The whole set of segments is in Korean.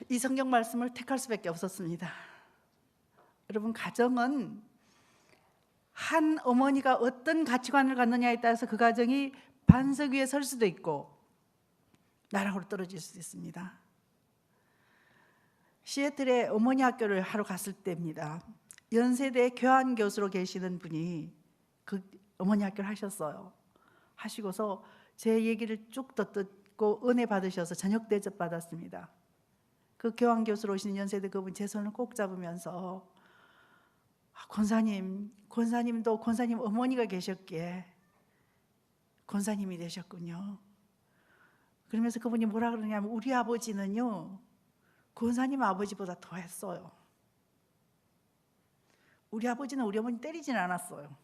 이 성경 말씀을 택할 수밖에 없었습니다. 여러분, 가정은 한 어머니가 어떤 가치관을 갖느냐에 따라서 그 가정이 반석 위에 설 수도 있고 나락으로 떨어질 수도 있습니다. 시애틀에 어머니 학교를 하러 갔을 때입니다. 연세대 교환 교수로 계시는 분이 그 어머니 학교를 하셨어요. 하시고서 제 얘기를 쭉 듣고 은혜 받으셔서 저녁 대접 받았습니다. 그 교환 교수로 오신 연세대 그분 제 손을 꼭 잡으면서 권사님도 권사님 어머니가 계셨기에 권사님이 되셨군요. 그러면서 그분이 뭐라 그러냐면 우리 아버지는요 권사님 아버지보다 더했어요. 우리 아버지는 우리 어머니 때리진 않았어요.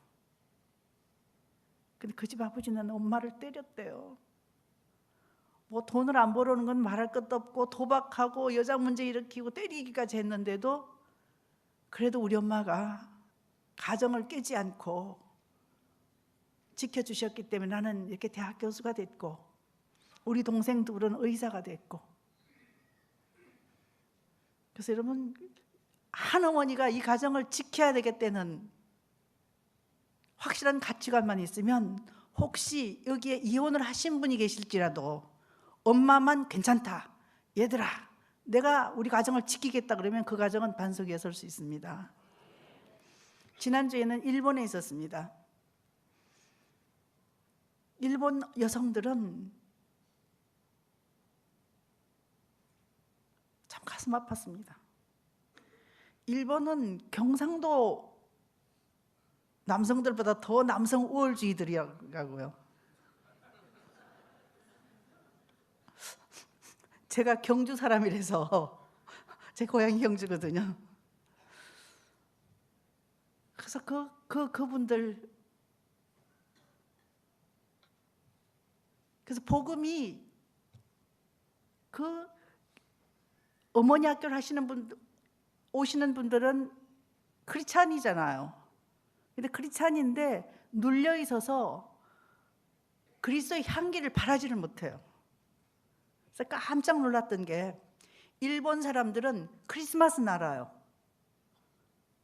근데 그 집 아버지는 엄마를 때렸대요. 뭐 돈을 안 벌어오는 건 말할 것도 없고 도박하고 여자 문제 일으키고 때리기까지 했는데도 그래도 우리 엄마가 가정을 깨지 않고 지켜주셨기 때문에 나는 이렇게 대학 교수가 됐고 우리 동생 둘은 의사가 됐고. 그래서 여러분, 한 어머니가 이 가정을 지켜야 되겠다는 확실한 가치관만 있으면 혹시 여기에 이혼을 하신 분이 계실지라도 엄마만 괜찮다, 얘들아 내가 우리 가정을 지키겠다 그러면 그 가정은 반석 위에 설 수 있습니다. 지난주에는 일본에 있었습니다. 일본 여성들은 참 가슴 아팠습니다. 일본은 경상도 남성들보다 더 남성 우월주의들이라고요. 제가 경주 사람이라서 제 고향이 경주거든요. 그래서 그분들, 그래서 복음이 그 어머니 학교를 하시는 분 오시는 분들은 크리스찬이잖아요. 근데 크리스찬인데 눌려 있어서 그리스도의 향기를 바라지를 못해요. 그래서 깜짝 놀랐던 게 일본 사람들은 크리스마스는 알아요.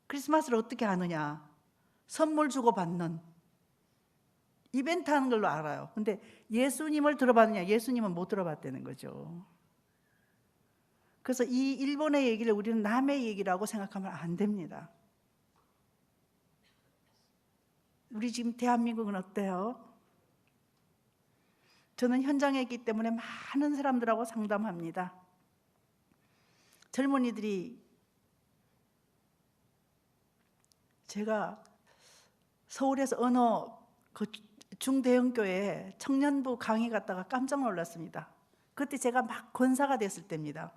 크리스마스를 어떻게 아느냐? 선물 주고 받는 이벤트 하는 걸로 알아요. 근데 예수님을 들어봤느냐? 예수님은 못 들어봤다는 거죠. 그래서 이 일본의 얘기를 우리는 남의 얘기라고 생각하면 안 됩니다. 우리 지금 대한민국은 어때요? 저는 현장에 있기 때문에 많은 사람들하고 상담합니다. 젊은이들이, 제가 서울에서 어느 그 중대형 교회에 청년부 강의 갔다가 깜짝 놀랐습니다. 그때 제가 막 권사가 됐을 때입니다.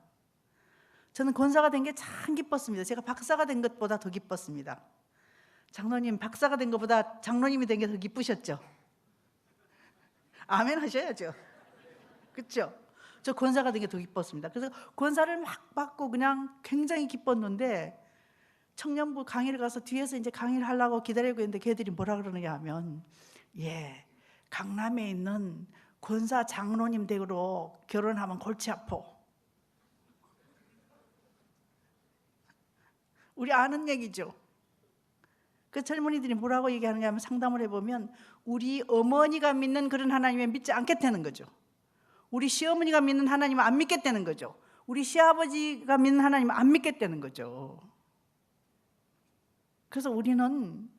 저는 권사가 된 게 참 기뻤습니다. 제가 박사가 된 것보다 더 기뻤습니다. 장로님, 박사가 된 것보다 장로님이 된 게 더 기쁘셨죠? 아멘 하셔야죠. 그렇죠? 저 권사가 된 게 더 기뻤습니다. 그래서 권사를 막 받고 그냥 굉장히 기뻤는데 청년부 강의를 가서 뒤에서 이제 강의를 하려고 기다리고 있는데 걔들이 뭐라 그러느냐 하면 강남에 있는 권사 장로님 댁으로 결혼하면 골치 아파. 우리 아는 얘기죠. 그 젊은이들이 뭐라고 얘기하느냐 하면 상담을 해보면 우리 어머니가 믿는 그런 하나님을 믿지 않겠다는 거죠. 우리 시어머니가 믿는 하나님을 안 믿겠다는 거죠. 우리 시아버지가 믿는 하나님을 안 믿겠다는 거죠. 그래서 우리는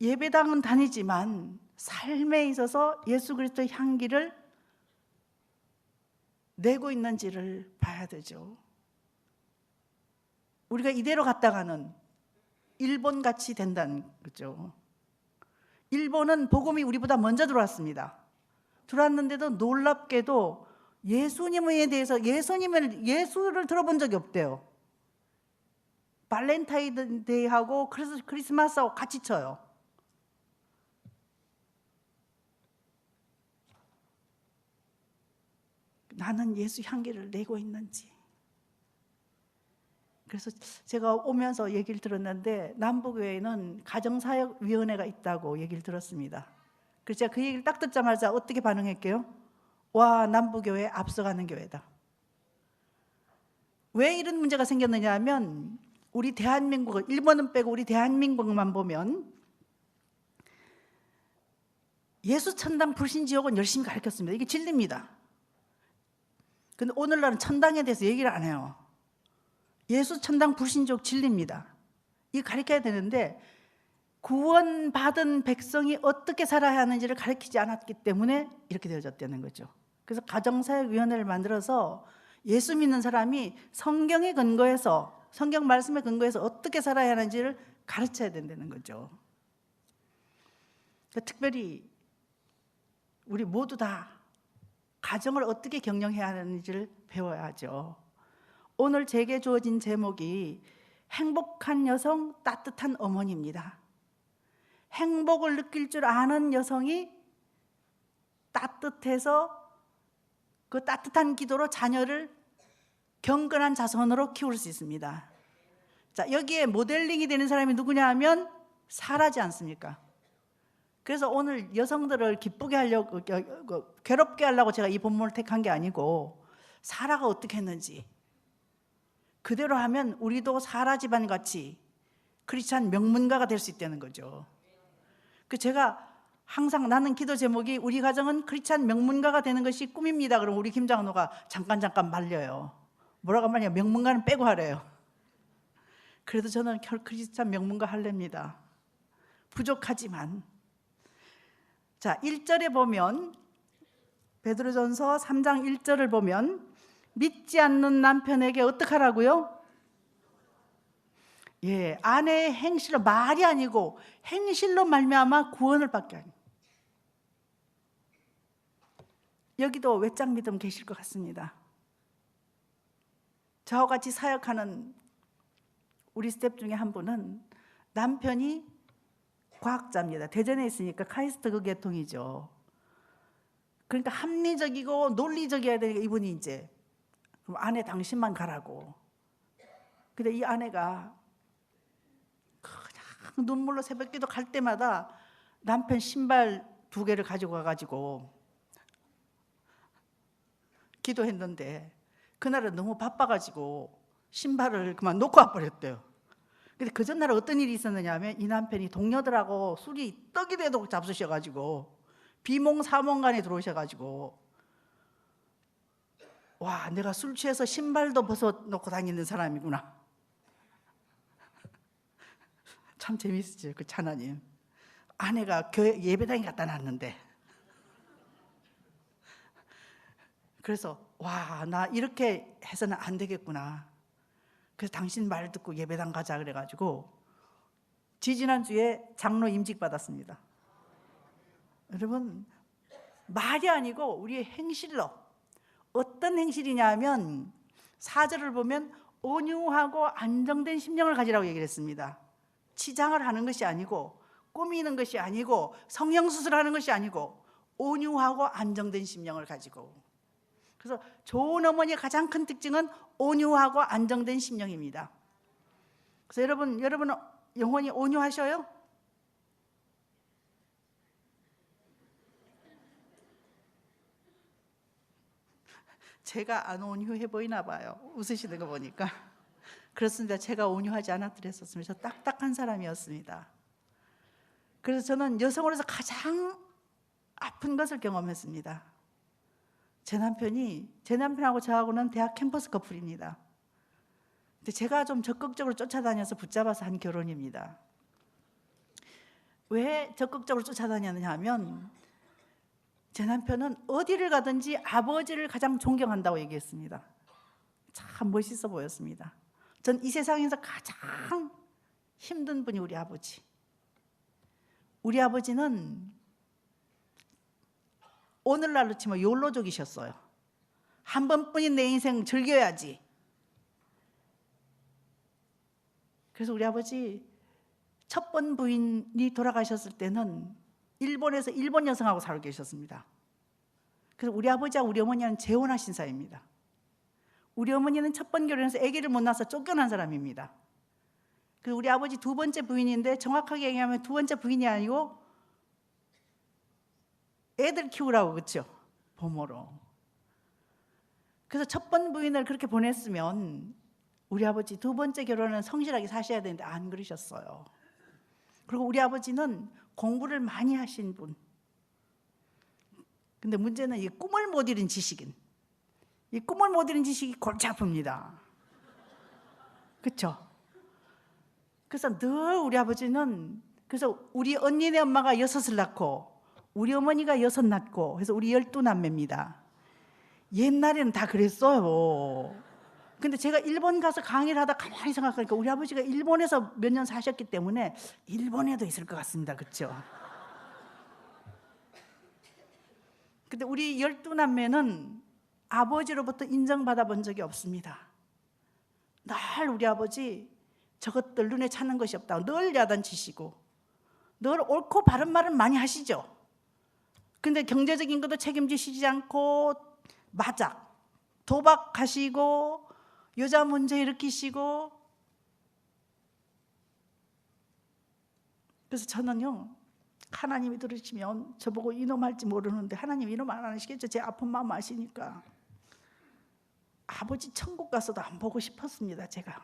예배당은 다니지만 삶에 있어서 예수 그리스도의 향기를 내고 있는지를 봐야 되죠. 우리가 이대로 갔다가는 일본같이 된다는 거죠. 일본은 복음이 우리보다 먼저 들어왔습니다. 들어왔는데도 놀랍게도 예수님에 대해서 예수를 들어본 적이 없대요. 발렌타인데이하고 크리스마스하고 같이 쳐요. 나는 예수 향기를 내고 있는지. 그래서 제가 오면서 얘기를 들었는데 남부교회는 가정사역위원회가 있다고 얘기를 들었습니다. 그래서 제가 그 얘기를 딱 듣자마자 어떻게 반응했게요? 와, 남부교회 앞서가는 교회다. 왜 이런 문제가 생겼느냐 하면 우리 대한민국, 일본은 빼고 우리 대한민국만 보면 예수 천당 불신 지옥은 열심히 가르쳤습니다. 이게 진리입니다. 근데 오늘날은 천당에 대해서 얘기를 안 해요. 예수 천당 불신 지옥 진리입니다. 이거 가르쳐야 되는데 구원받은 백성이 어떻게 살아야 하는지를 가르치지 않았기 때문에 이렇게 되어졌다는 거죠. 그래서 가정사역위원회를 만들어서 예수 믿는 사람이 성경에 근거해서, 성경 말씀에 근거해서 어떻게 살아야 하는지를 가르쳐야 된다는 거죠. 특별히 우리 모두 다 가정을 어떻게 경영해야 하는지를 배워야 하죠. 오늘 제게 주어진 제목이 행복한 여성, 따뜻한 어머니입니다. 행복을 느낄 줄 아는 여성이 따뜻해서 그 따뜻한 기도로 자녀를 경건한 자손으로 키울 수 있습니다. 자, 여기에 모델링이 되는 사람이 누구냐 하면 사라지 않습니까? 그래서 오늘 여성들을 기쁘게 하려고, 괴롭게 하려고 제가 이 본문을 택한 게 아니고 사라가 어떻게 했는지 그대로 하면 우리도 사라 집안 같이 크리스찬 명문가가 될 수 있다는 거죠. 그 제가 항상 나는 기도 제목이 우리 가정은 크리스찬 명문가가 되는 것이 꿈입니다. 그럼 우리 김장로가 잠깐 말려요. 뭐라고 말이냐, 명문가는 빼고 하래요. 그래도 저는 크리스찬 명문가 할랍니다. 부족하지만. 자, 1절에 보면 베드로전서 3장 1절을 보면 믿지 않는 남편에게 어떡하라고요? 예, 아내의 행실로, 말이 아니고 행실로 말미암아 구원을 받게 하니. 여기도 외짝 믿음 계실 것 같습니다. 저와 같이 사역하는 우리 스텝 중에 한 분은 남편이 과학자입니다. 대전에 있으니까 카이스트 그 계통이죠. 그러니까 합리적이고 논리적이어야 되니까 이분이 이제 그럼 아내 당신만 가라고. 근데 이 아내가 그냥 눈물로 새벽기도 갈 때마다 남편 신발 2개를 가지고 가가지고 기도했는데 그날은 너무 바빠가지고 신발을 그만 놓고 와버렸대요. 근데 그 전날에 어떤 일이 있었느냐 하면 이 남편이 동료들하고 술이 떡이 돼도 잡수셔가지고 비몽사몽간에 들어오셔가지고 와, 내가 술 취해서 신발도 벗어놓고 다니는 사람이구나. 참 재밌었죠, 그 찬아님. 아내가 교회 예배당에 갖다 놨는데 그래서 와, 나 이렇게 해서는 안 되겠구나. 그래서 당신 말 듣고 예배당 가자 그래가지고 지지난주에 장로 임직 받았습니다. 여러분, 말이 아니고 우리의 행실로. 어떤 행실이냐 하면 4절을 보면 온유하고 안정된 심령을 가지라고 얘기를 했습니다. 치장을 하는 것이 아니고 꾸미는 것이 아니고 성형수술하는 것이 아니고 온유하고 안정된 심령을 가지고. 그래서 좋은 어머니의 가장 큰 특징은 온유하고 안정된 심령입니다. 그래서 여러분 영혼이 온유하셔요? 제가 안 온유해 보이나 봐요. 웃으시는 거 보니까. 그렇습니다. 제가 온유하지 않았더랬었으면 저 딱딱한 사람이었습니다. 그래서 저는 여성으로서 가장 아픈 것을 경험했습니다. 제 남편하고 저하고는 대학 캠퍼스 커플입니다. 근데 제가 좀 적극적으로 쫓아다녀서 붙잡아서 한 결혼입니다. 왜 적극적으로 쫓아다녔느냐 하면 제 남편은 어디를 가든지 아버지를 가장 존경한다고 얘기했습니다. 참 멋있어 보였습니다. 전 이 세상에서 가장 힘든 분이 우리 아버지. 우리 아버지는 오늘날로 치면 욜로족이셨어요. 한 번뿐인 내 인생 즐겨야지. 그래서 우리 아버지 첫 번 부인이 돌아가셨을 때는 일본에서 일본 여성하고 살고 계셨습니다. 그래서 우리 아버지와 우리 어머니는 재혼하신 사이입니다. 우리 어머니는 첫 번 결혼해서 아기를 못 낳아서 쫓겨난 사람입니다. 그래서 우리 아버지 2번째 부인인데 정확하게 얘기하면 2번째 부인이 아니고 애들 키우라고, 그렇죠? 부모로. 그래서 첫 번 부인을 그렇게 보냈으면 우리 아버지 두 번째 결혼은 성실하게 사셔야 되는데 안 그러셨어요. 그리고 우리 아버지는 공부를 많이 하신 분. 근데 문제는 이 꿈을 못 이룬 지식인. 이 꿈을 못 이룬 지식이 골치 아픕니다. 그렇죠? 그래서 늘 우리 아버지는, 그래서 우리 언니네 엄마가 6을 낳고 우리 어머니가 6 낳고 그래서 우리 12남매입니다. 옛날에는 다 그랬어요. 근데 제가 일본 가서 강의를 하다 가만히 생각하니까 우리 아버지가 일본에서 몇 년 사셨기 때문에 일본에도 있을 것 같습니다. 그렇죠? 근데 우리 12남매는 아버지로부터 인정받아 본 적이 없습니다. 늘 우리 아버지 저것들 눈에 차는 것이 없다고 늘 야단치시고 늘 옳고 바른 말은 많이 하시죠. 근데 경제적인 것도 책임지시지 않고 마작, 도박하시고 여자 문제 일으키시고. 그래서 저는요, 하나님이 들으시면 저보고 이놈 할지 모르는데 하나님 이놈 안 하시겠죠. 제 아픈 마음 아시니까. 아버지 천국 가서도 안 보고 싶었습니다. 제가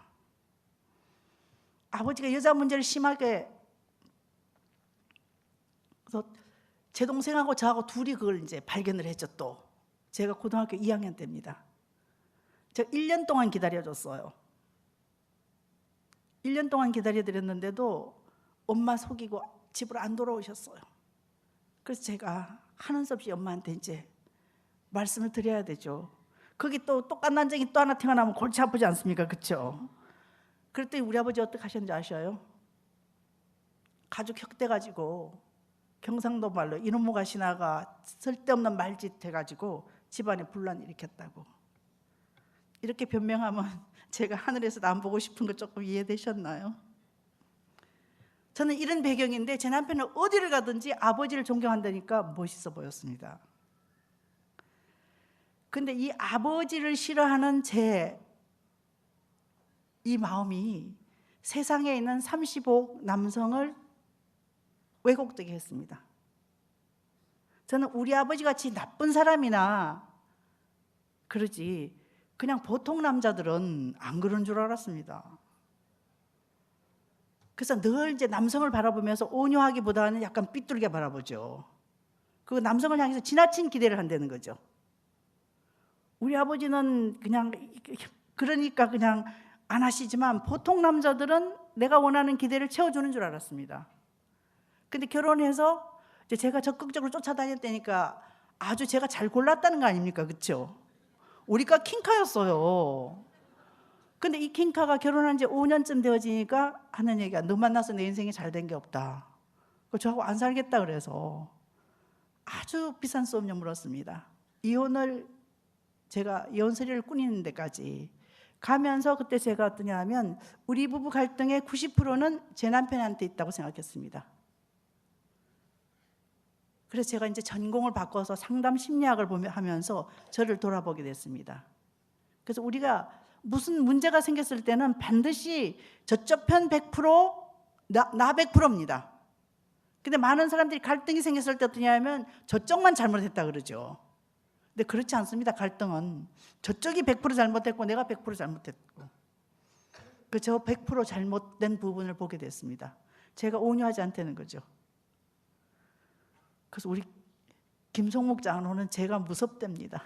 아버지가 여자 문제를 심하게, 그래서 제 동생하고 저하고 둘이 그걸 이제 발견을 했죠. 또 제가 고등학교 2학년 때입니다. 제가 1년 동안 기다려줬어요. 1년 동안 기다려드렸는데도 엄마 속이고 집으로 안 돌아오셨어요. 그래서 제가 하는 수 없이 엄마한테 이제 말씀을 드려야 되죠. 거기 또 똑같은 난쟁이 또 하나 태어나면 골치 아프지 않습니까? 그렇죠? 그랬더니 우리 아버지 어떻게 하셨는지 아셔요? 가죽 혁대가지고 경상도 말로 이놈무가 신하가 쓸데없는 말짓 해가지고 집안에 분란 일으켰다고. 이렇게 변명하면 제가 하늘에서도 안 보고 싶은 거 조금 이해되셨나요? 저는 이런 배경인데 제 남편은 어디를 가든지 아버지를 존경한다니까 멋있어 보였습니다. 근데 이 아버지를 싫어하는 제 이 마음이 세상에 있는 35억 남성을 왜곡되게 했습니다. 저는 우리 아버지 같이 나쁜 사람이나 그러지 그냥 보통 남자들은 안 그런 줄 알았습니다. 그래서 늘 이제 남성을 바라보면서 온유하기보다는 약간 삐뚤게 바라보죠. 그 남성을 향해서 지나친 기대를 한다는 거죠. 우리 아버지는 그냥 그러니까 그냥 안 하시지만 보통 남자들은 내가 원하는 기대를 채워주는 줄 알았습니다. 근데 결혼해서 이제 제가 적극적으로 쫓아다녔다니까 아주 제가 잘 골랐다는 거 아닙니까? 그렇죠? 우리가 킹카였어요. 근데 이 킹카가 결혼한 지 5년쯤 되어지니까 하는 얘기가 너 만나서 내 인생이 잘 된 게 없다. 저하고 안 살겠다 그래서 아주 비싼 수업료 물었습니다. 이혼을 제가 이혼 서류를 꾸리는 데까지 가면서 그때 제가 어떠냐 하면 우리 부부 갈등의 90%는 제 남편한테 있다고 생각했습니다. 그래서 제가 이제 전공을 바꿔서 상담 심리학을 하면서 저를 돌아보게 됐습니다. 그래서 우리가 무슨 문제가 생겼을 때는 반드시 저쪽 편 100%, 나 100%입니다. 근데 많은 사람들이 갈등이 생겼을 때 어떠냐 하면 저쪽만 잘못했다 그러죠. 근데 그렇지 않습니다. 갈등은 저쪽이 100% 잘못했고 내가 100% 잘못했고 저 100% 잘못된 부분을 보게 됐습니다. 제가 온유하지 않다는 거죠. 그래서 우리 김성목 장로는 제가 무섭답니다.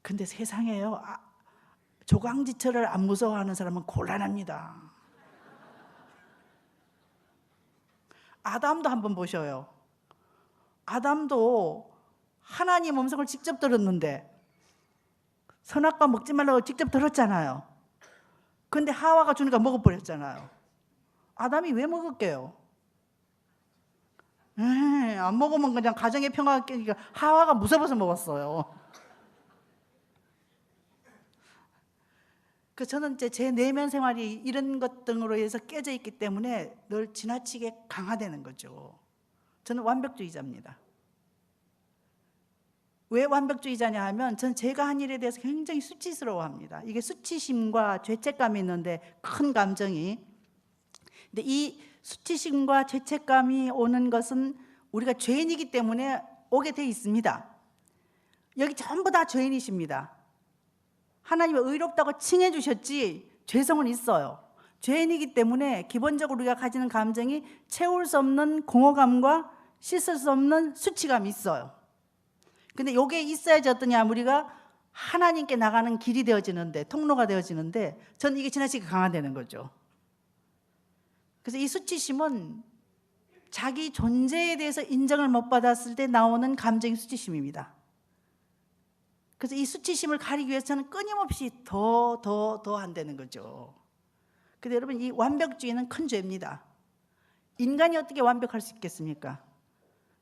근데 세상에요, 조강지처를 안 무서워하는 사람은 곤란합니다. 아담도 한번 보셔요. 아담도 하나님 음성을 직접 들었는데 선악과 먹지 말라고 직접 들었잖아요. 근데 하와가 주니까 먹어버렸잖아요. 아담이 왜 먹을게요? 안 먹으면 그냥 가정의 평화가 깨니까 하와가 무서워서 먹었어요. 그 저는 이제 제 내면 생활이 이런 것 등으로 해서 깨져 있기 때문에 늘 지나치게 강화되는 거죠. 저는 완벽주의자입니다. 왜 완벽주의자냐 하면 전 제가 한 일에 대해서 굉장히 수치스러워합니다. 이게 수치심과 죄책감이 있는데 큰 감정이. 근데 이 수치심과 죄책감이 오는 것은 우리가 죄인이기 때문에 오게 돼 있습니다. 여기 전부 다 죄인이십니다. 하나님이 의롭다고 칭해 주셨지 죄성은 있어요. 죄인이기 때문에 기본적으로 우리가 가지는 감정이 채울 수 없는 공허감과 씻을 수 없는 수치감이 있어요. 근데 이게 있어야지 어떠냐, 우리가 하나님께 나가는 길이 되어지는데, 통로가 되어지는데, 저는 이게 지나치게 강화되는 거죠. 그래서 이 수치심은 자기 존재에 대해서 인정을 못 받았을 때 나오는 감정이 수치심입니다. 그래서 이 수치심을 가리기 위해서는 끊임없이 더 한다는 거죠. 근데 여러분, 이 완벽주의는 큰 죄입니다. 인간이 어떻게 완벽할 수 있겠습니까?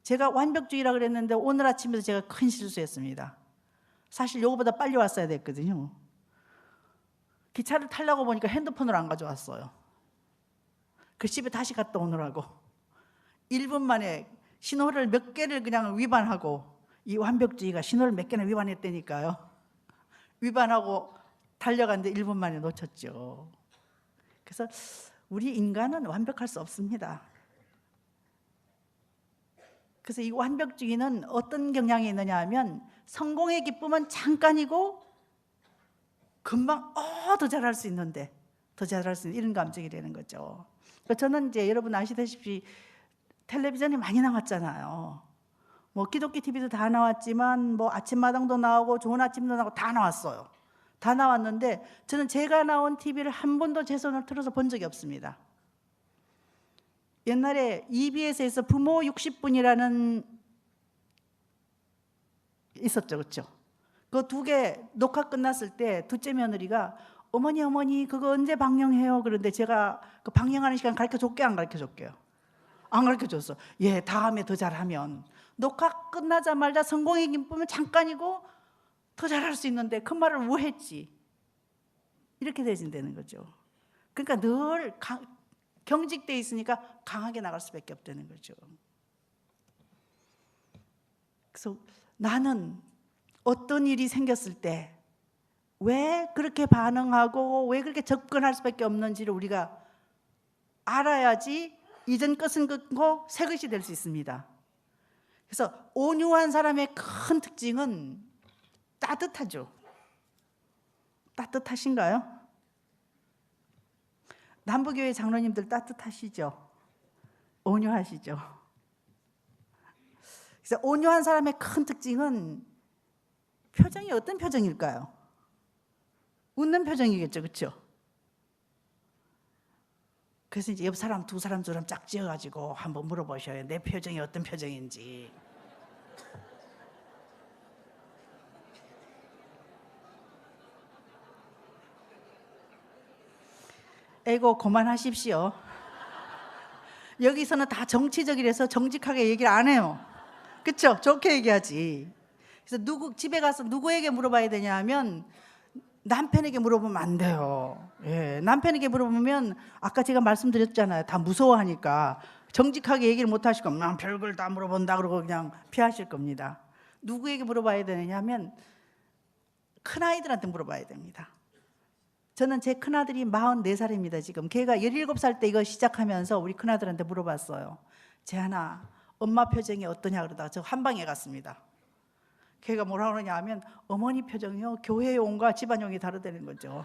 제가 완벽주의라 그랬는데 오늘 아침에도 제가 큰 실수했습니다. 사실 요거보다 빨리 왔어야 됐거든요. 기차를 타려고 보니까 핸드폰을 안 가져왔어요. 그 집에 다시 갔다 오느라고 1분 만에 신호를 몇 개를 그냥 위반하고, 이 완벽주의가 신호를 몇 개나 위반했다니까요. 위반하고 달려갔는데 1분 만에 놓쳤죠. 그래서 우리 인간은 완벽할 수 없습니다. 그래서 이 완벽주의는 어떤 경향이 있느냐 하면, 성공의 기쁨은 잠깐이고 금방 더 잘할 수 있는데, 더 잘할 수 있는 이런 감정이 되는 거죠. 저는 이제 여러분 아시다시피 텔레비전이 많이 나왔잖아요. 뭐 기독교 TV도 다 나왔지만 뭐 아침마당도 나오고 좋은 아침도 나오고 다 나왔어요. 다 나왔는데 저는 제가 나온 TV를 한 번도 제 손을 틀어서 본 적이 없습니다. 옛날에 EBS에서 부모 60분이라는 있었죠, 그렇죠? 그 2개 녹화 끝났을 때 둘째 며느리가 어머니 그거 언제 방영해요? 그런데 제가 그 방영하는 시간 가르쳐 줄게, 안 가르쳐 줄게요? 안 가르쳐 줬어. 예, 다음에 더 잘하면. 녹화 끝나자마자 성공의 기쁨은 잠깐이고 더 잘할 수 있는데 그 말을 왜 했지? 이렇게 되진다는 거죠. 그러니까 늘 경직돼 있으니까 강하게 나갈 수밖에 없다는 거죠. 그래서 나는 어떤 일이 생겼을 때 왜 그렇게 반응하고 왜 그렇게 접근할 수밖에 없는지를 우리가 알아야지 이전 것은 끊고 새 것이 될 수 있습니다. 그래서 온유한 사람의 큰 특징은 따뜻하죠. 따뜻하신가요? 남부교회 장로님들 따뜻하시죠? 온유하시죠? 그래서 온유한 사람의 큰 특징은 표정이 어떤 표정일까요? 웃는 표정이겠죠, 그렇죠? 그래서 이제 옆 사람 2사람 짝 지어가지고 한번 물어보셔요. 내 표정이 어떤 표정인지. 에고 그만하십시오. 여기서는 다 정치적이라서 정직하게 얘기를 안 해요. 그렇죠? 좋게 얘기하지. 그래서 집에 가서 누구에게 물어봐야 되냐 하면 남편에게 물어보면 안 돼요. 예, 남편에게 물어보면 아까 제가 말씀드렸잖아요. 다 무서워하니까 정직하게 얘기를 못 하실 겁니다. 별걸 다 물어본다 그러고 그냥 피하실 겁니다. 누구에게 물어봐야 되느냐 하면 큰아이들한테 물어봐야 됩니다. 저는 제 큰아들이 44살입니다. 지금 걔가 17살 때 이거 시작하면서 우리 큰아들한테 물어봤어요. 재한아, 엄마 표정이 어떠냐 그러다가 저 한방에 갔습니다. 걔가 뭐라 그러냐 하면 어머니 표정이요, 교회용과 집안용이 다르다는 거죠.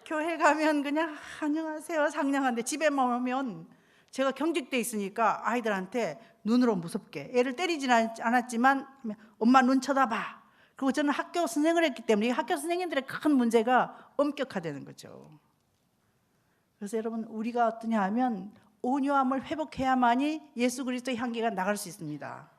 교회 가면 그냥 안녕하세요 상냥한데 집에만 오면 제가 경직돼 있으니까 아이들한테 눈으로 무섭게, 애를 때리지는 않았지만 엄마 눈 쳐다봐. 그리고 저는 학교 선생을 했기 때문에 학교 선생님들의 큰 문제가 엄격화되는 거죠. 그래서 여러분, 우리가 어떠냐 하면 온유함을 회복해야만이 예수 그리스도의 향기가 나갈 수 있습니다.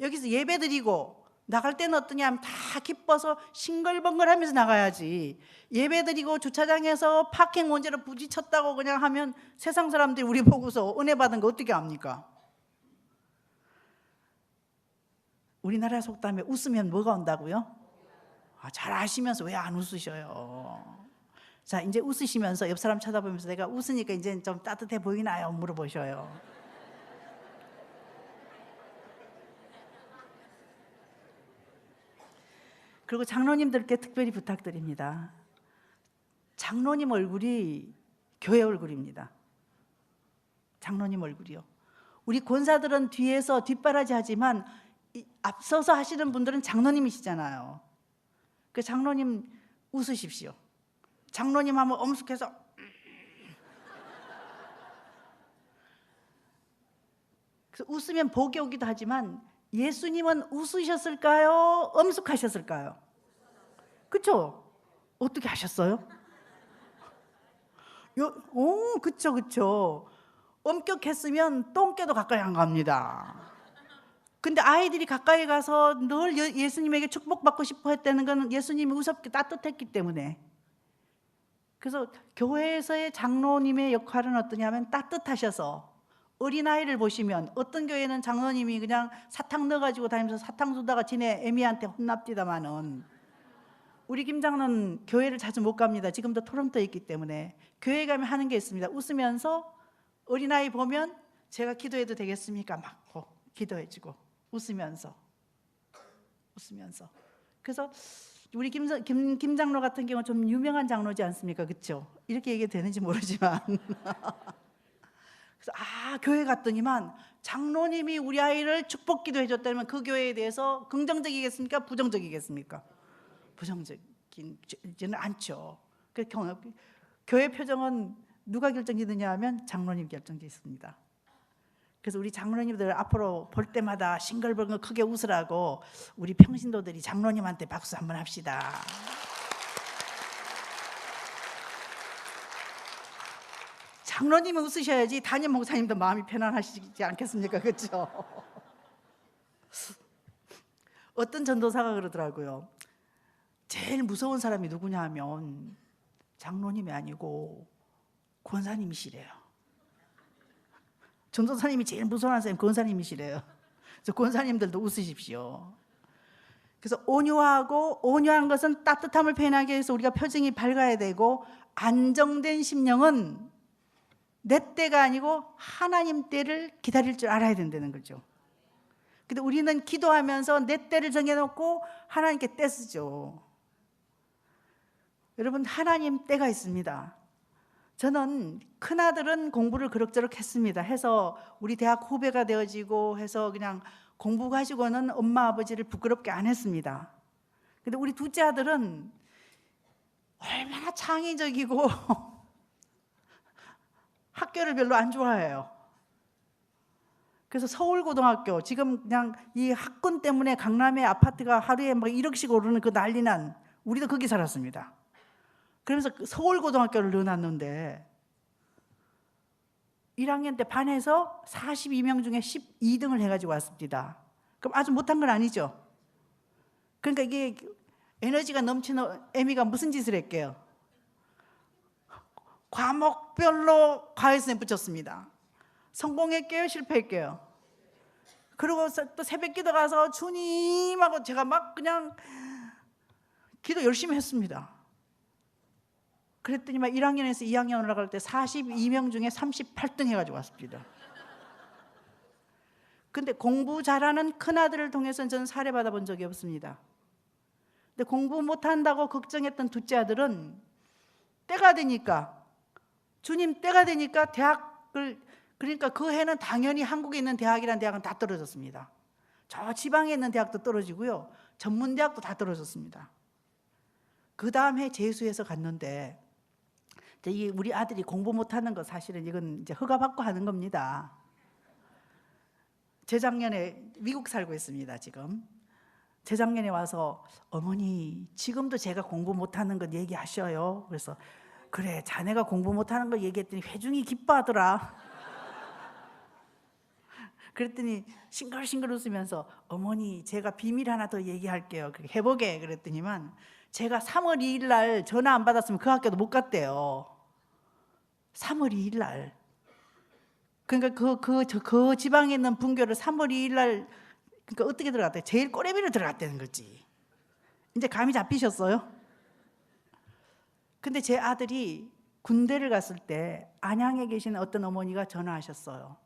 여기서 예배드리고 나갈 때는 어떠냐 하면 다 기뻐서 싱글벙글하면서 나가야지, 예배드리고 주차장에서 파킹 문제로 부딪혔다고 그냥 하면 세상 사람들이 우리 보고서 은혜 받은 거 어떻게 압니까? 우리나라 속담에 웃으면 뭐가 온다고요? 잘 아시면서 왜 안 웃으셔요? 자, 이제 웃으시면서 옆 사람 쳐다보면서 내가 웃으니까 이제 좀 따뜻해 보이나요? 물어보셔요. 그리고 장로님들께 특별히 부탁드립니다. 장로님 얼굴이 교회 얼굴입니다. 장로님 얼굴이요. 우리 권사들은 뒤에서 뒷바라지 하지만 앞서서 하시는 분들은 장로님이시잖아요. 그 장로님 웃으십시오. 장로님 하면 엄숙해서 그래서 웃으면 복이 오기도 하지만 예수님은 웃으셨을까요? 엄숙하셨을까요? 그렇죠? 어떻게 하셨어요? 그쵸 그쵸. 엄격했으면 똥개도 가까이 안 갑니다. 근데 아이들이 가까이 가서 늘 예수님에게 축복받고 싶어 했다는 건 예수님이 우습게 따뜻했기 때문에. 그래서 교회에서의 장로님의 역할은 어떠냐면 따뜻하셔서, 어린아이를 보시면 어떤 교회는 장로님이 그냥 사탕 넣어가지고 다니면서 사탕 주다가 지네 애미한테 혼납디다마는, 우리 김 장로는 교회를 자주 못 갑니다. 지금도 토론토에 있기 때문에. 교회 가면 하는 게 있습니다. 웃으면서 어린아이 보면 제가 기도해도 되겠습니까? 막 기도해주고 웃으면서. 그래서 우리 김 장로 같은 경우는 좀 유명한 장로지 않습니까? 그렇죠? 이렇게 얘기해도 되는지 모르지만 그래서 교회 갔더니만 장로님이 우리 아이를 축복 기도해 줬다면 그 교회에 대해서 긍정적이겠습니까? 부정적이겠습니까? 부정적이지는 않죠. 교회 표정은 누가 결정짓느냐 하면 장로님 결정짓습니다. 그래서 우리 장로님들 앞으로 볼 때마다 싱글벙글 크게 웃으라고 우리 평신도들이 장로님한테 박수 한번 합시다. 장로님은 웃으셔야지 담임 목사님도 마음이 편안하시지 않겠습니까? 그렇죠? 어떤 전도사가 그러더라고요. 제일 무서운 사람이 누구냐 하면 장로님이 아니고 권사님이시래요. 전도사님이 제일 무서운 사람이 권사님이시래요. 그래서 권사님들도 웃으십시오. 그래서 온유한 것은 따뜻함을 표현하기 위해서 우리가 표정이 밝아야 되고, 안정된 심령은 내 때가 아니고 하나님 때를 기다릴 줄 알아야 된다는 거죠. 근데 우리는 기도하면서 내 때를 정해놓고 하나님께 때 쓰죠. 여러분, 하나님 때가 있습니다. 저는 큰아들은 공부를 그럭저럭 했습니다. 해서 우리 대학 후배가 되어지고 해서 그냥 공부 가지고는 엄마 아버지를 부끄럽게 안 했습니다. 근데 우리 둘째 아들은 얼마나 창의적이고 학교를 별로 안 좋아해요. 그래서 서울고등학교, 지금 그냥 이 학군 때문에 강남의 아파트가 하루에 막 1억씩 오르는 그 난리난, 우리도 거기 살았습니다. 그러면서 서울고등학교를 넣어놨는데 1학년 때 반에서 42명 중에 12등을 해가지고 왔습니다. 그럼 아주 못한 건 아니죠. 그러니까 이게 에너지가 넘치는 애미가 무슨 짓을 했게요? 과목별로 과외선생님 붙였습니다. 성공했게요? 실패했게요? 그리고 또 새벽기도 가서 주님하고 제가 막 그냥 기도 열심히 했습니다. 그랬더니 막 1학년에서 2학년 올라갈 때 42명 중에 38등 해가지고 왔습니다. 근데 공부 잘하는 큰아들을 통해서는 저는 사례받아 본 적이 없습니다. 근데 공부 못한다고 걱정했던 둘째 아들은 때가 되니까, 주님 때가 되니까 대학을, 그러니까 그 해는 당연히 한국에 있는 대학이라는 대학은 다 떨어졌습니다. 저 지방에 있는 대학도 떨어지고요, 전문대학도 다 떨어졌습니다. 그 다음 해 재수해서 갔는데, 우리 아들이 공부 못하는 거 사실은 이건 이제 허가받고 하는 겁니다. 재작년에 미국 살고 있습니다. 지금 재작년에 와서 어머니 지금도 제가 공부 못하는 것 얘기하셔요. 그래서 그래 자네가 공부 못하는 거 얘기했더니 회중이 기뻐하더라. 그랬더니 싱글싱글 웃으면서 어머니 제가 비밀 하나 더 얘기할게요. 해보게 그랬더니만 제가 3월 2일 날 전화 안 받았으면 그 학교도 못 갔대요. 3월 2일 날. 그러니까 그 지방에 있는 분교를 3월 2일 날, 그러니까 어떻게 들어갔대? 제일 꼬레비로 들어갔다는 거지. 이제 감이 잡히셨어요? 근데 제 아들이 군대를 갔을 때 안양에 계신 어떤 어머니가 전화하셨어요.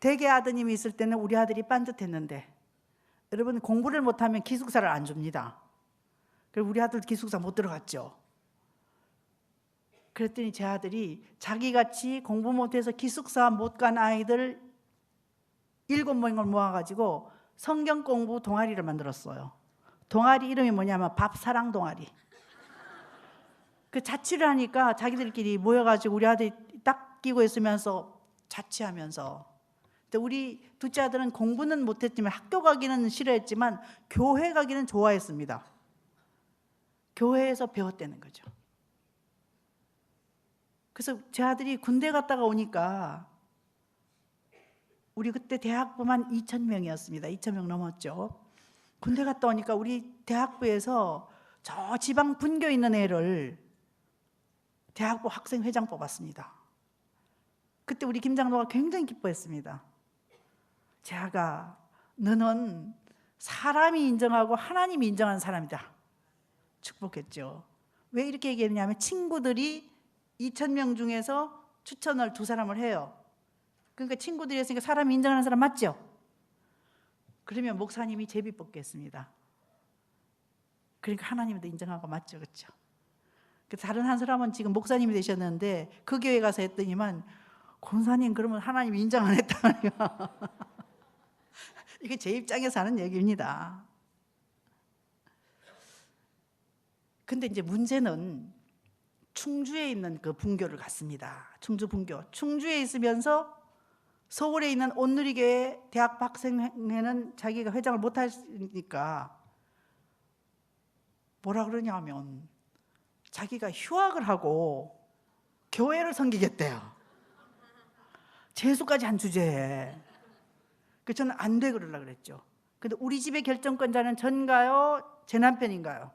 대개 아드님이 있을 때는 우리 아들이 빤듯했는데, 여러분 공부를 못하면 기숙사를 안 줍니다. 그래서 우리 아들 기숙사 못 들어갔죠. 그랬더니 제 아들이 자기같이 공부 못해서 기숙사 못 간 아이들 7명을 모아가지고 성경 공부 동아리를 만들었어요. 동아리 이름이 뭐냐면 밥사랑 동아리. 그 자취를 하니까 자기들끼리 모여가지고 우리 아들이 딱 끼고 있으면서 자취하면서. 근데 우리 둘째 아들은 공부는 못했지만 학교 가기는 싫어했지만 교회 가기는 좋아했습니다. 교회에서 배웠다는 거죠. 그래서 제 아들이 군대 갔다가 오니까 우리 그때 대학부만 2,000명이었습니다. 2,000명 넘었죠. 군대 갔다 오니까 우리 대학부에서 저 지방 분교 있는 애를 대학부 학생회장 뽑았습니다. 그때 우리 김장로가 굉장히 기뻐했습니다. 제가 너는 사람이 인정하고 하나님이 인정하는 사람이다. 축복했죠. 왜 이렇게 얘기했냐면 친구들이 2,000명 중에서 추천을 2사람을 해요. 그러니까 친구들이 했으니까 사람이 인정하는 사람 맞죠? 그러면 목사님이 제비 뽑겠습니다. 그러니까 하나님도 인정하고 맞죠, 그렇죠? 다른 한 사람은 지금 목사님이 되셨는데 그 교회 가서 했더니만 권사님 그러면 하나님 인정 안 했다. 이게 제 입장에서 하는 얘기입니다. 근데 이제 문제는 충주에 있는 그 분교를 갔습니다. 충주 분교. 충주에 있으면서 서울에 있는 온누리교회 대학 학생회는 자기가 회장을 못 하니까 뭐라 그러냐면 자기가 휴학을 하고 교회를 섬기겠대요. 재수까지 한 주제에. 그래서 저는 안 돼 그러려고 그랬죠. 근데 우리 집의 결정권자는 전가요? 제 남편인가요?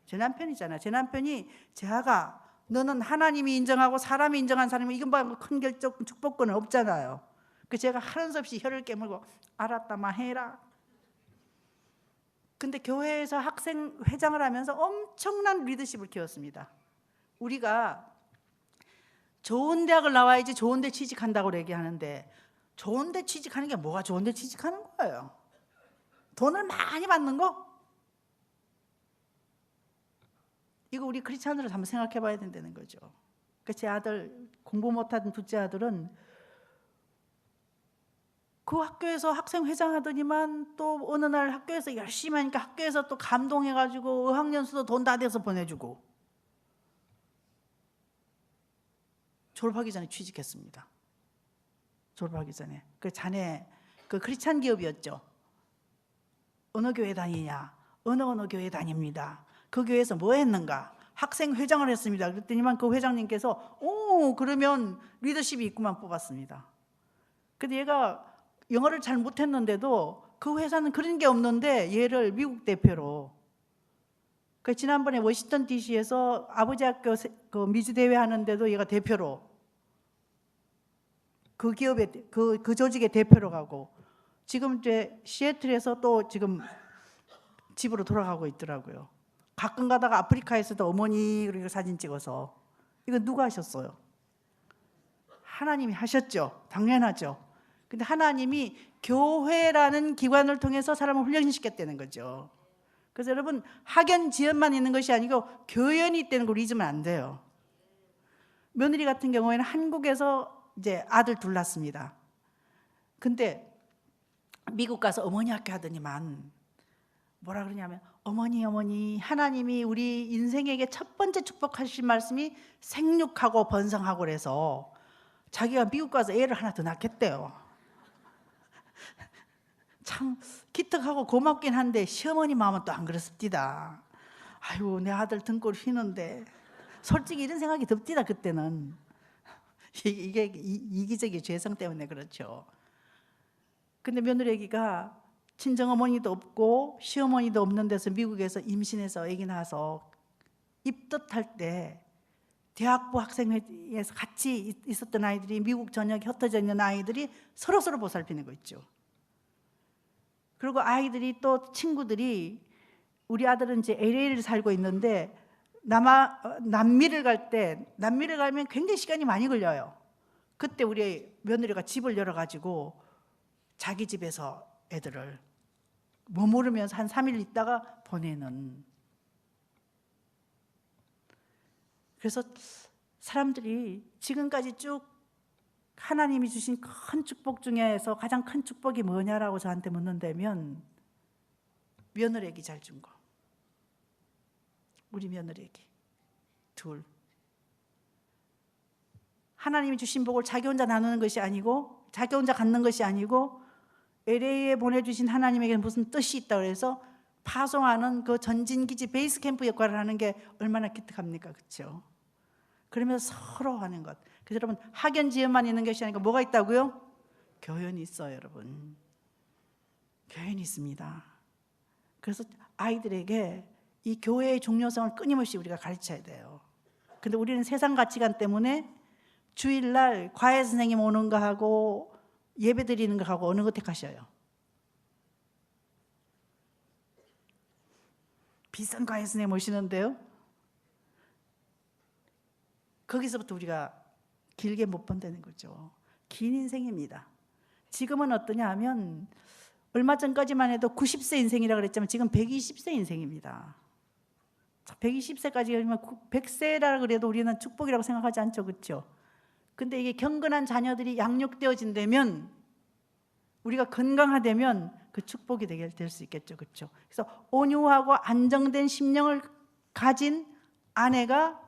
제 남편이잖아요. 제 남편이 제가 너는 하나님이 인정하고 사람이 인정한 사람이 이건 뭐 큰 결정 축복권은 없잖아요. 그 제가 하는 수 없이 혀를 깨물고 알았다마 해라. 근데 교회에서 학생 회장을 하면서 엄청난 리더십을 키웠습니다. 우리가 좋은 대학을 나와야지 좋은 데 취직한다고 얘기하는데 좋은 데 취직하는 게 뭐가 좋은 데 취직하는 거예요? 돈을 많이 받는 거? 이거 우리 크리스찬으로 한번 생각해 봐야 된다는 거죠. 그러니까 제 아들 공부 못하던 둘째 아들은 그 학교에서 학생회장 하더니만 또 어느 날 학교에서 열심히 하니까 학교에서 또 감동해가지고 어학연수도 돈 다 대서 보내주고 졸업하기 전에 취직했습니다. 졸업하기 전에. 그 자네 그 크리스찬 기업이었죠. 어느 교회 다니냐? 어느 교회 다닙니다. 그 교회에서 뭐 했는가? 학생회장을 했습니다. 그랬더니만 그 회장님께서 그러면 리더십이 있구만 뽑았습니다. 근데 얘가 영어를 잘 못했는데도 그 회사는 그런 게 없는데 얘를 미국 대표로. 그 지난번에 워싱턴 DC에서 아버지 학교 그 미주 대회 하는데도 얘가 대표로 그 기업의 그 조직의 대표로 가고 지금 이제 시애틀에서 또 지금 집으로 돌아가고 있더라고요. 가끔 가다가 아프리카에서도 어머니 그리고 사진 찍어서. 이거 누가 하셨어요? 하나님이 하셨죠. 당연하죠. 근데 하나님이 교회라는 기관을 통해서 사람을 훈련시켰다는 거죠. 그래서 여러분 학연 지연만 있는 것이 아니고 교연이 있다는 걸 잊으면 안 돼요. 며느리 같은 경우에는 한국에서 이제 아들 둘 낳습니다. 근데 미국 가서 어머니 학교 하더니만 뭐라 그러냐면 어머니 하나님이 우리 인생에게 첫 번째 축복하신 말씀이 생육하고 번성하고 그래서 자기가 미국 가서 애를 하나 더 낳겠대요. 참 기특하고 고맙긴 한데 시어머니 마음은 또 안 그렇습니다. 아이고 내 아들 등골 휘는데 솔직히 이런 생각이 듭디다 그때는. 이게 이기적인 죄성 때문에 그렇죠. 근데 며느리 애기가 친정어머니도 없고 시어머니도 없는 데서 미국에서 임신해서 애기 낳아서 입덧할 때 대학부 학생회에서 같이 있었던 아이들이 미국 전역에 흩어져 있는 아이들이 서로 보살피는 거 있죠. 그리고 아이들이 또 친구들이 우리 아들은 이제 LA를 살고 있는데 남미를 가면 굉장히 시간이 많이 걸려요. 그때 우리 며느리가 집을 열어가지고 자기 집에서 애들을 머무르면서 한 3일 있다가 보내는. 그래서 사람들이 지금까지 쭉 하나님이 주신 큰 축복 중에서 가장 큰 축복이 뭐냐라고 저한테 묻는다면 며느리에게 잘 준 거. 우리 며느리에게. 둘. 하나님이 주신 복을 자기 혼자 나누는 것이 아니고, 자기 혼자 갖는 것이 아니고, LA에 보내주신 하나님에게 무슨 뜻이 있다고 해서 파송하는 그 전진기지 베이스 캠프 역할을 하는 게 얼마나 기특합니까? 그렇죠? 그러면서 서로 하는 것. 그래서 여러분, 학연 지연만 있는 것이 아니고 뭐가 있다고요? 교연이 있어요, 여러분. 교연이 있습니다. 그래서 아이들에게 이 교회의 중요성을 끊임없이 우리가 가르쳐야 돼요. 근데 우리는 세상 가치관 때문에 주일날 과외 선생님 오는 거 하고 예배 드리는 거 하고 어느 거 택하셔요? 비싼 과외 선생님 오시는데요, 거기서부터 우리가 길게 못 본다는 거죠. 긴 인생입니다. 지금은 어떠냐 하면 얼마 전까지만 해도 90세 인생이라고 그랬지만 지금 120세 인생입니다. 120세까지 하면 100세라 그래도 우리는 축복이라고 생각하지 않죠, 그렇죠? 근데 이게 경건한 자녀들이 양육되어진다면, 우리가 건강하다면 그 축복이 될 수 있겠죠, 그렇죠? 그래서 온유하고 안정된 심령을 가진 아내가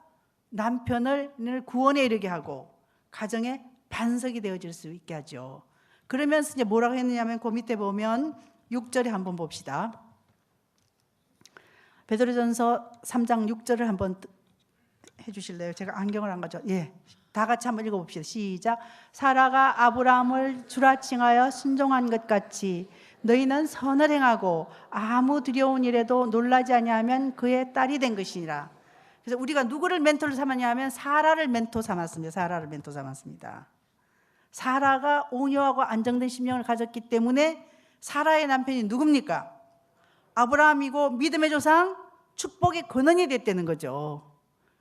남편을 구원에 이르게 하고 가정의 반석이 되어질 수 있게 하죠. 그러면서 이제 뭐라고 했느냐면 그 밑에 보면 6절에 한번 봅시다. 베드로전서 3장 6절을 한번 해주실래요? 제가 안경을 안 가져. 예, 다 같이 한번 읽어봅시다. 시작. 사라가 아브라함을 주라칭하여 순종한 것 같이 너희는 선을 행하고 아무 두려운 일에도 놀라지 아니하면 그의 딸이 된 것이니라. 그래서 우리가 누구를 멘토로 삼았냐면 사라를 멘토 삼았습니다. 사라를 멘토 삼았습니다. 사라가 온유하고 안정된 심령을 가졌기 때문에 사라의 남편이 누굽니까? 아브라함이고 믿음의 조상, 축복의 근원이 됐다는 거죠.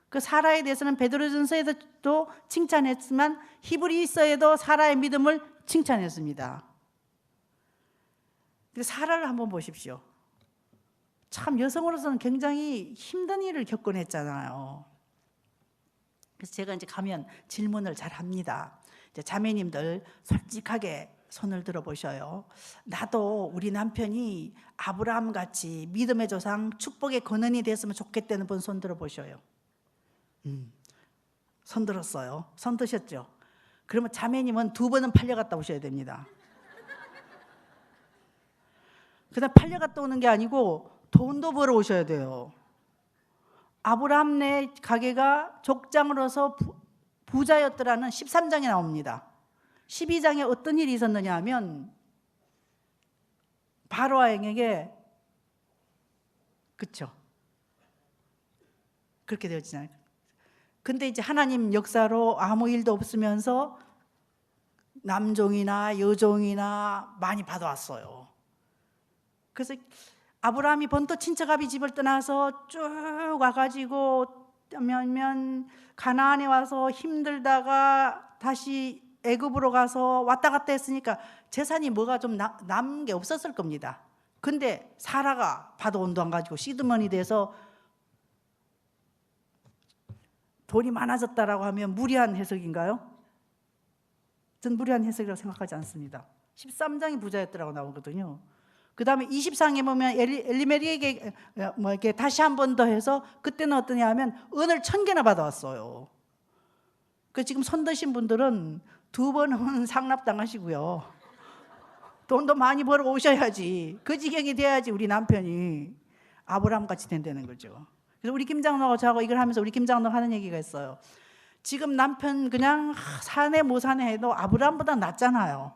그 사라에 대해서는 베드로전서에도 칭찬했지만 히브리서에도 사라의 믿음을 칭찬했습니다. 사라를 한번 보십시오. 참 여성으로서는 굉장히 힘든 일을 겪어냈잖아요. 그래서 제가 이제 가면 질문을 잘 합니다. 이제 자매님들 솔직하게 손을 들어보셔요. 나도 우리 남편이 아브라함 같이 믿음의 조상, 축복의 근원이 됐으면 좋겠다는 분 손 들어보셔요. 손 들었어요. 손 드셨죠? 그러면 자매님은 2번은 팔려갔다 오셔야 됩니다. 그다음 팔려갔다 오는 게 아니고 돈도 벌어 오셔야 돼요. 아브라함네 가게가 족장으로서 부자였더라는 13장에 나옵니다. 12장에 어떤 일이 있었느냐 하면 바로 왕에게, 그렇죠? 그렇게 되었잖아요. 근데 이제 하나님 역사로 아무 일도 없으면서 남종이나 여종이나 많이 받아왔어요. 그래서 아브라함이 본토 친척아비 집을 떠나서 쭉 와가지고 가나안에 와서 힘들다가 다시 애굽으로 가서 왔다 갔다 했으니까 재산이 뭐가 좀 남은 게 없었을 겁니다. 근데 사라가 받아온도 안 가지고 시드머니 돼서 돈이 많아졌다라고 하면 무리한 해석인가요? 전 무리한 해석이라고 생각하지 않습니다. 13장이 부자였더라고 나오거든요. 그 다음에 20장에 보면 엘리멜렉에게 이렇게 다시 한 번 더 해서 그때는 어떠냐 하면 은을 1000개나 받아왔어요. 그 지금 손 드신 분들은 2번은 상납당하시고요. 돈도 많이 벌어 오셔야지, 그 지경이 돼야지 우리 남편이 아브라함 같이 된다는 거죠. 그래서 우리 김장로하고 저하고 이걸 하면서 우리 김장로가 하는 얘기가 있어요. 지금 남편 그냥 사내 못 사내 해도 아브라함보다 낫잖아요.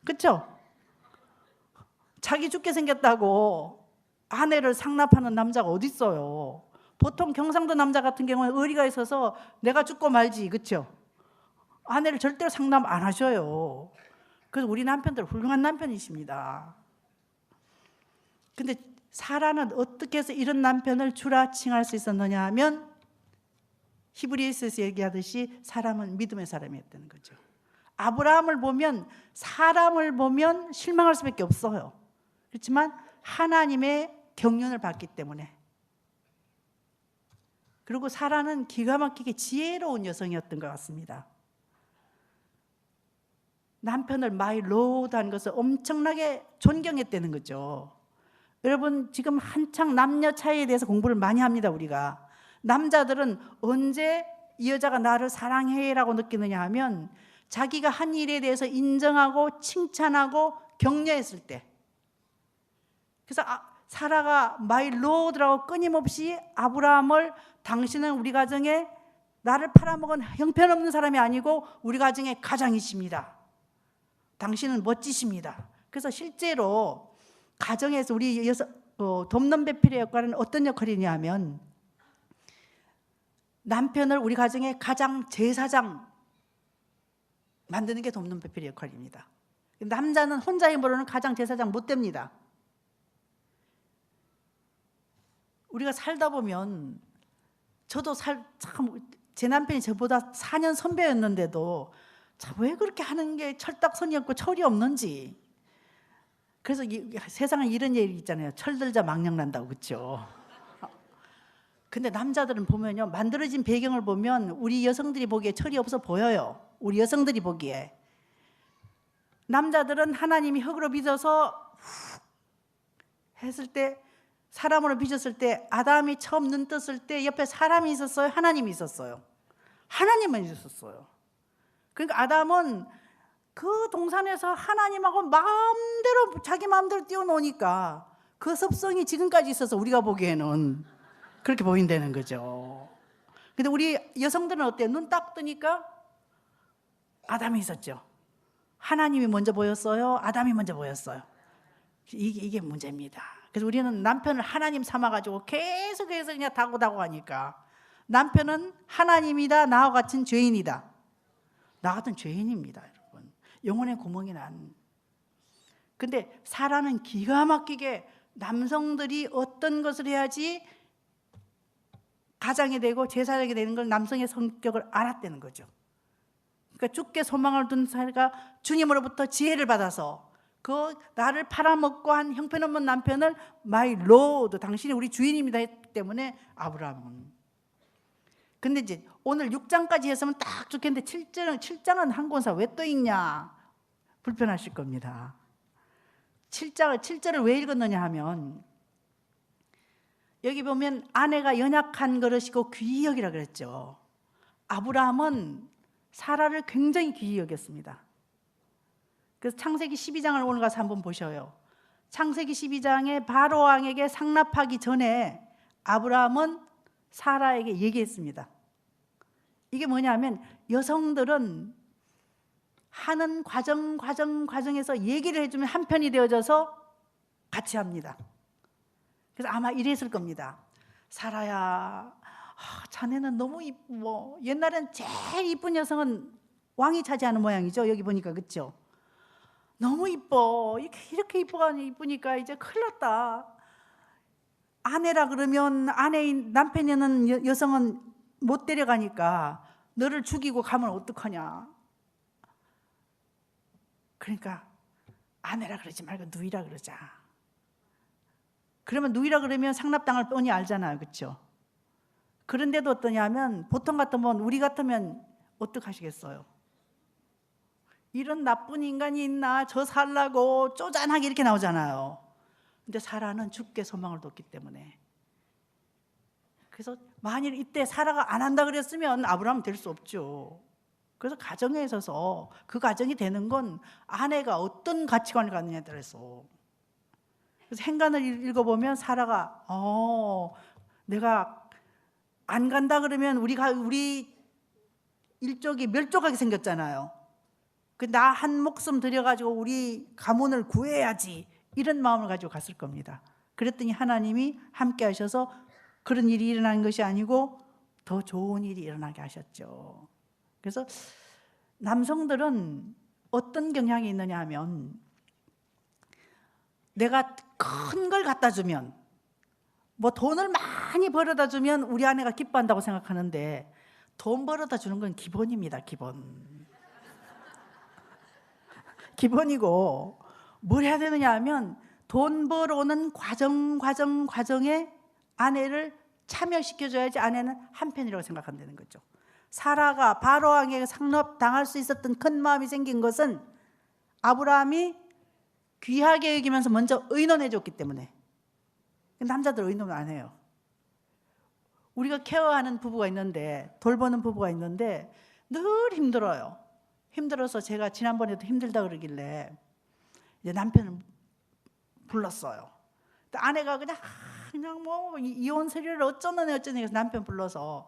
그렇죠? 자기 죽게 생겼다고 아내를 상납하는 남자가 어디 있어요? 보통 경상도 남자 같은 경우는 의리가 있어서 내가 죽고 말지, 그렇죠? 아내를 절대로 상납 안 하셔요. 그래서 우리 남편들 훌륭한 남편이십니다. 근데 사라는 어떻게 해서 이런 남편을 주라칭할 수 있었느냐 하면 히브리서에서 얘기하듯이 사람은 믿음의 사람이었다는 거죠. 아브라함을 보면, 사람을 보면 실망할 수밖에 없어요. 그렇지만 하나님의 경륜을 받기 때문에. 그리고 사라는 기가 막히게 지혜로운 여성이었던 것 같습니다. 남편을 마이 로드한 것을 엄청나게 존경했다는 거죠. 여러분 지금 한창 남녀 차이에 대해서 공부를 많이 합니다. 우리가 남자들은 언제 이 여자가 나를 사랑해라고 느끼느냐 하면 자기가 한 일에 대해서 인정하고 칭찬하고 격려했을 때. 그래서 사라가 마이 로드라고 끊임없이 아브라함을 당신은 우리 가정에 나를 팔아먹은 형편없는 사람이 아니고 우리 가정의 가장이십니다. 당신은 멋지십니다. 그래서 실제로 가정에서 우리 돕는 배필의 역할은 어떤 역할이냐 하면 남편을 우리 가정의 가장 제사장 만드는 게 돕는 배필의 역할입니다. 남자는 혼자 힘으로는 가장 제사장 못 됩니다. 우리가 살다 보면 저도 제 남편이 저보다 4년 선배였는데도 왜 그렇게 하는 게 철딱선이 없고 철이 없는지. 그래서 세상에 이런 얘기 있잖아요. 철들자 망령난다고. 그렇죠? 근데 남자들은 보면요, 만들어진 배경을 보면 우리 여성들이 보기에 철이 없어 보여요. 우리 여성들이 보기에. 남자들은 하나님이 흙으로 빚어서 했을 때, 사람으로 빚었을 때, 아담이 처음 눈 떴을 때 옆에 사람이 있었어요? 하나님이 있었어요? 하나님만 있었어요. 그러니까 아담은 그 동산에서 하나님하고 마음대로 자기 마음대로 뛰어노니까 그 습성이 지금까지 있어서 우리가 보기에는 그렇게 보인다는 거죠. 근데 우리 여성들은 어때요? 눈 딱 뜨니까 아담이 있었죠. 하나님이 먼저 보였어요? 아담이 먼저 보였어요? 이게 문제입니다. 그래서 우리는 남편을 하나님 삼아가지고 계속해서 그냥 다고 하니까 남편은 하나님이다, 나와 같은 죄인이다. 나 같은 죄인입니다, 여러분. 영혼의 구멍이 난. 근데 사라는 기가 막히게 남성들이 어떤 것을 해야지 가장이 되고 제사장이 되는 걸 남성의 성격을 알았다는 거죠. 그러니까 주께 소망을 둔 사례가 주님으로부터 지혜를 받아서 그 나를 팔아먹고 한 형편없는 남편을 마이 로드, 당신이 우리 주인입니다 했기 때문에 아브라함은. 근데 이제 오늘 6장까지 했으면 딱 좋겠는데 7장은 한 권사 왜 또 읽냐? 불편하실 겁니다. 7절을 왜 읽었느냐 하면 여기 보면 아내가 연약한 그릇이고 귀히 여기라 그랬죠. 아브라함은 사라를 굉장히 귀히 여겼습니다. 그래서 창세기 12장을 오늘 가서 한번 보셔요. 창세기 12장에 바로 왕에게 상납하기 전에 아브라함은 사라에게 얘기했습니다. 이게 뭐냐면 여성들은 하는 과정에서 얘기를 해주면 한 편이 되어져서 같이 합니다. 그래서 아마 이랬을 겁니다. 사라야, 자네는 너무 이쁘고, 옛날엔 제일 이쁜 여성은 왕이 차지하는 모양이죠. 여기 보니까. 그렇죠? 너무 이뻐. 이렇게 이쁘니까 이제 큰일 났다. 아내라 그러면 아내인 남편이는 여성은 못 데려가니까 너를 죽이고 가면 어떡하냐. 그러니까 아내라 그러지 말고 누이라 그러자. 그러면 누이라 그러면 상납당할 뻔히 알잖아요. 그렇죠? 그런데도 어떠냐면 보통 같으면 우리 같으면 어떡하시겠어요? 이런 나쁜 인간이 있나? 저 살라고 쪼잔하게 이렇게 나오잖아요. 근데 사라는 주께 소망을 뒀기 때문에. 그래서 만일 이때 사라가 안 한다 그랬으면 아브라함은 될 수 없죠. 그래서 가정에 있어서 그 가정이 되는 건 아내가 어떤 가치관을 갖느냐에 따라서. 그래서 행간을 읽어보면 사라가 내가 안 간다 그러면 우리 일족이 멸족하게 생겼잖아요. 나 한 목숨 들여가지고 우리 가문을 구해야지 이런 마음을 가지고 갔을 겁니다. 그랬더니 하나님이 함께 하셔서 그런 일이 일어나는 것이 아니고 더 좋은 일이 일어나게 하셨죠. 그래서 남성들은 어떤 경향이 있느냐 하면 내가 큰 걸 갖다 주면 뭐 돈을 많이 벌어다 주면 우리 아내가 기뻐한다고 생각하는데 돈 벌어다 주는 건 기본입니다. 기본이고 뭘 해야 되느냐 하면 돈 벌어오는 과정에 아내를 참여시켜줘야지 아내는 한편이라고 생각한다는 거죠. 사라가 바로왕에게 상납당할 수 있었던 큰 마음이 생긴 것은 아브라함이 귀하게 여기면서 먼저 의논해 줬기 때문에. 남자들 의논을 안 해요. 우리가 케어하는 부부가 있는데, 돌보는 부부가 있는데 늘 힘들어요. 힘들어서 제가 지난번에도 힘들다 그러길래 이제 남편을 불렀어요. 아내가 그냥 뭐 이혼 세례를 어쩌느니 해서 남편 불러서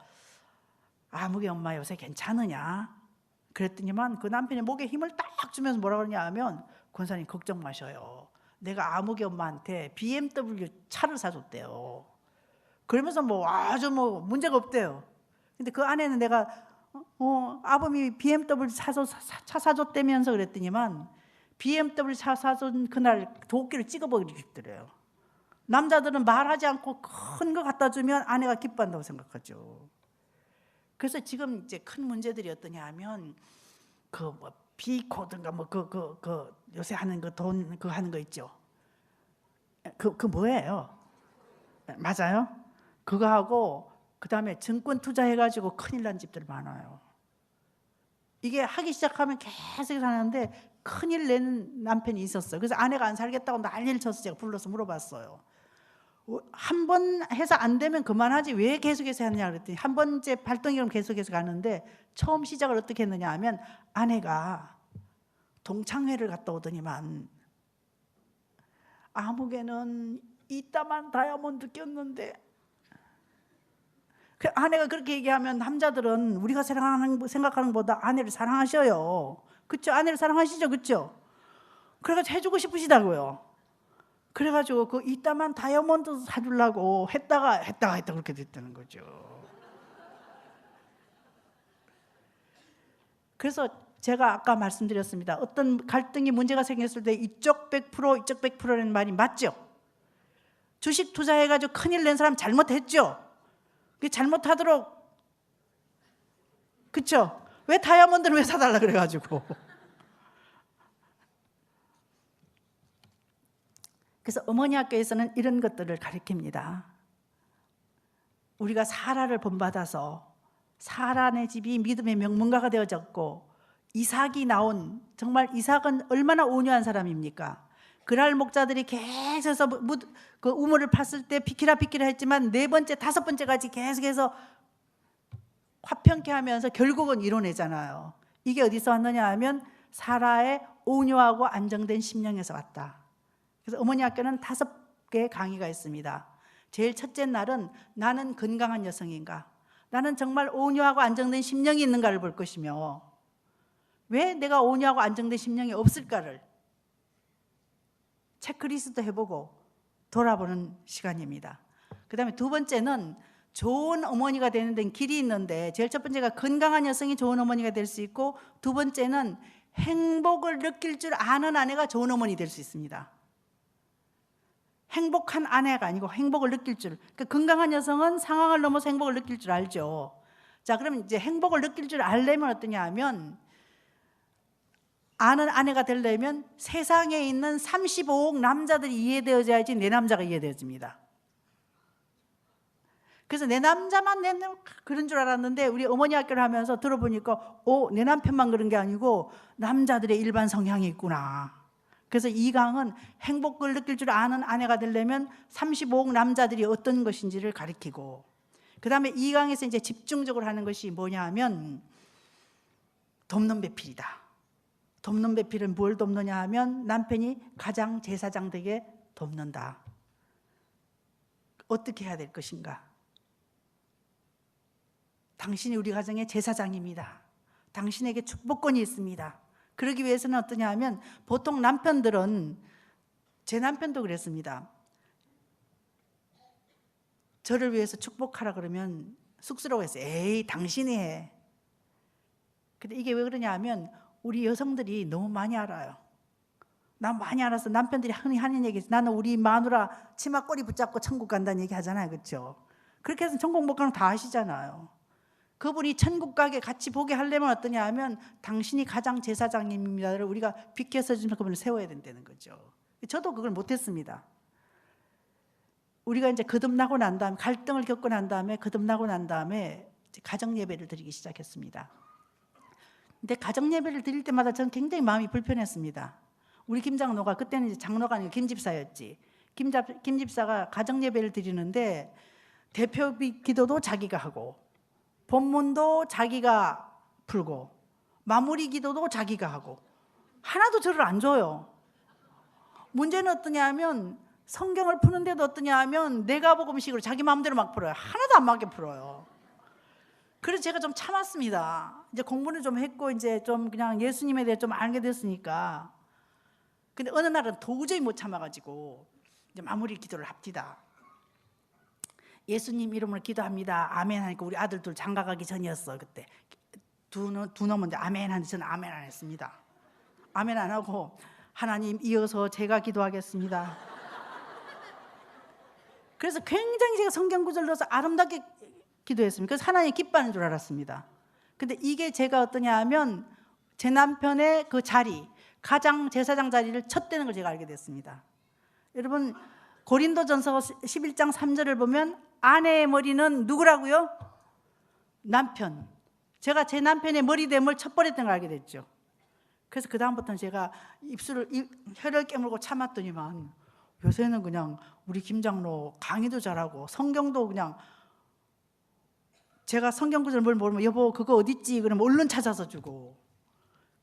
아무개 엄마 요새 괜찮으냐? 그랬더니만 그 남편이 목에 힘을 딱 주면서 뭐라 그러냐 하면, 권사님 걱정 마셔요. 내가 아무개 엄마한테 BMW 차를 사줬대요. 그러면서 뭐 아주 뭐 문제가 없대요. 근데 그 아내는 내가 아범이 BMW 차 사줬다면서 그랬더니만 BMW 차 사준 그날 도끼를 찍어버리고 싶더래요. 남자들은 말하지 않고 큰 거 갖다 주면 아내가 기뻐한다고 생각하죠. 그래서 지금 이제 큰 문제들이 어떠냐 하면 뭐 비코드인가 뭐 요새 하는 거 돈 그거 하는 거 있죠. 그 뭐예요? 맞아요? 그거 하고 그다음에 증권 투자해가지고 큰일 난 집들 많아요. 이게 하기 시작하면 계속 하는데 큰일 낸 남편이 있었어요. 그래서 아내가 안 살겠다고 난리를 쳐서 제가 불러서 물어봤어요. 한 번 해서 안 되면 그만하지 왜 계속해서 하느냐 그랬더니, 한 번째 발동이면 계속해서 가는데 처음 시작을 어떻게 했느냐 하면 아내가 동창회를 갔다 오더니만 아무개는 이따만 다이아몬드 꼈는데, 아내가 그렇게 얘기하면 남자들은 우리가 생각하는 것보다 아내를 사랑하셔요. 그렇죠? 아내를 사랑하시죠? 그렇죠? 그래가지고 해주고 싶으시다고요. 그래가지고 그 이따만 다이아몬드 사주려고 했다가 그렇게 됐다는 거죠. 그래서 제가 아까 말씀드렸습니다. 어떤 갈등이 문제가 생겼을 때 이쪽 100% 이쪽 100%라는 말이 맞죠? 주식 투자해가지고 큰일 낸 사람 잘못했죠? 잘못하도록, 그쵸? 왜 다이아몬드를 왜 사달라 그래가지고. 그래서 어머니 학교에서는 이런 것들을 가르칩니다. 우리가 사라를 본받아서 사라네 집이 믿음의 명문가가 되어졌고, 이삭이 나온, 정말 이삭은 얼마나 온유한 사람입니까? 그랄 목자들이 계속해서 그 우물을 팠을 때 비키라 했지만 네 번째, 다섯 번째까지 계속해서 화평케 하면서 결국은 이뤄내잖아요. 이게 어디서 왔느냐 하면 사라의 온유하고 안정된 심령에서 왔다. 그래서 어머니 학교는 5개의 강의가 있습니다. 제일 첫째 날은 나는 건강한 여성인가? 나는 정말 온유하고 안정된 심령이 있는가를 볼 것이며, 왜 내가 온유하고 안정된 심령이 없을까를 체크리스트 해보고 돌아보는 시간입니다. 그 다음에 두 번째는 좋은 어머니가 되는 데는 길이 있는데, 제일 첫 번째가 건강한 여성이 좋은 어머니가 될 수 있고, 두 번째는 행복을 느낄 줄 아는 아내가 좋은 어머니 될 수 있습니다. 행복한 아내가 아니고 행복을 느낄 줄. 그러니까 건강한 여성은 상황을 넘어서 행복을 느낄 줄 알죠. 자, 그러면 이제 행복을 느낄 줄 알려면 어떠냐 하면, 아는 아내가 되려면 세상에 있는 35억 남자들이 이해되어져야지 내 남자가 이해되어집니다. 그래서 내 남자만 그런 줄 알았는데, 우리 어머니 학교를 하면서 들어보니까 내 남편만 그런 게 아니고 남자들의 일반 성향이 있구나. 그래서 이 강은 행복을 느낄 줄 아는 아내가 되려면 35억 남자들이 어떤 것인지를 가르치고, 그 다음에 이 강에서 이제 집중적으로 하는 것이 뭐냐 하면 돕는 배필이다. 돕는 배필은 뭘 돕느냐 하면 남편이 가장 제사장 되게 돕는다. 어떻게 해야 될 것인가? 당신이 우리 가정의 제사장입니다. 당신에게 축복권이 있습니다. 그러기 위해서는 어떠냐 하면, 보통 남편들은, 제 남편도 그랬습니다. 저를 위해서 축복하라 그러면 쑥스러워했어요. 에이, 당신이 해. 근데 이게 왜 그러냐 하면 우리 여성들이 너무 많이 알아요. 난 많이 알아서 남편들이 흔히 하는 얘기, 나는 우리 마누라 치마꼬리 붙잡고 천국 간다는 얘기 하잖아요. 그렇죠? 그렇게 해서 천국 못 가는 거 다 아시잖아요. 그분이 천국 가게 같이 보게 하려면 어떠냐 하면 당신이 가장 제사장님입니다를 우리가 비켜서 주면 그분을 세워야 된다는 거죠. 저도 그걸 못했습니다. 우리가 이제 거듭나고 난 다음에, 갈등을 겪고 난 다음에, 거듭나고 난 다음에 가정 예배를 드리기 시작했습니다. 근데 가정 예배를 드릴 때마다 저는 굉장히 마음이 불편했습니다. 우리 김장로가, 그때는 이제 장로가 아니고 김집사였지. 김 집사가 가정 예배를 드리는데 대표 기도도 자기가 하고 본문도 자기가 풀고 마무리 기도도 자기가 하고 하나도 저를 안 줘요. 문제는 어떠냐 하면 성경을 푸는데도 어떠냐 하면 내가 복음식으로 자기 마음대로 막 풀어요. 하나도 안 맞게 풀어요. 그래서 제가 좀 참았습니다. 이제 공부는 좀 했고 이제 좀 그냥 예수님에 대해 좀 알게 됐으니까. 근데 어느 날은 도저히 못 참아가지고 이제 마무리 기도를 합디다. 예수님 이름으로 기도합니다. 아멘 하니까 우리 아들 둘 장가 가기 전이었어. 그때 두 놈인데 아멘 하는데 저는 아멘 안 했습니다. 아멘 안 하고 하나님 이어서 제가 기도하겠습니다. 그래서 굉장히 제가 성경 구절을 넣어서 아름답게 기도했습니다. 그래서 하나님 기뻐하는 줄 알았습니다. 근데 이게 제가 어떠냐 하면 제 남편의 그 자리, 가장 제사장 자리를 쳤대는 걸 제가 알게 됐습니다. 여러분 고린도전서 11장 3절을 보면 아내의 머리는 누구라고요? 남편. 제가 제 남편의 머리됨을 쳐버렸던 걸 알게 됐죠. 그래서 그 다음부터는 제가 혀를 깨물고 참았더니만 요새는 그냥 우리 김장로 강의도 잘하고 성경도 그냥 제가 성경 구절 뭘 모르면 여보 그거 어딨지? 그러면 얼른 찾아서 주고.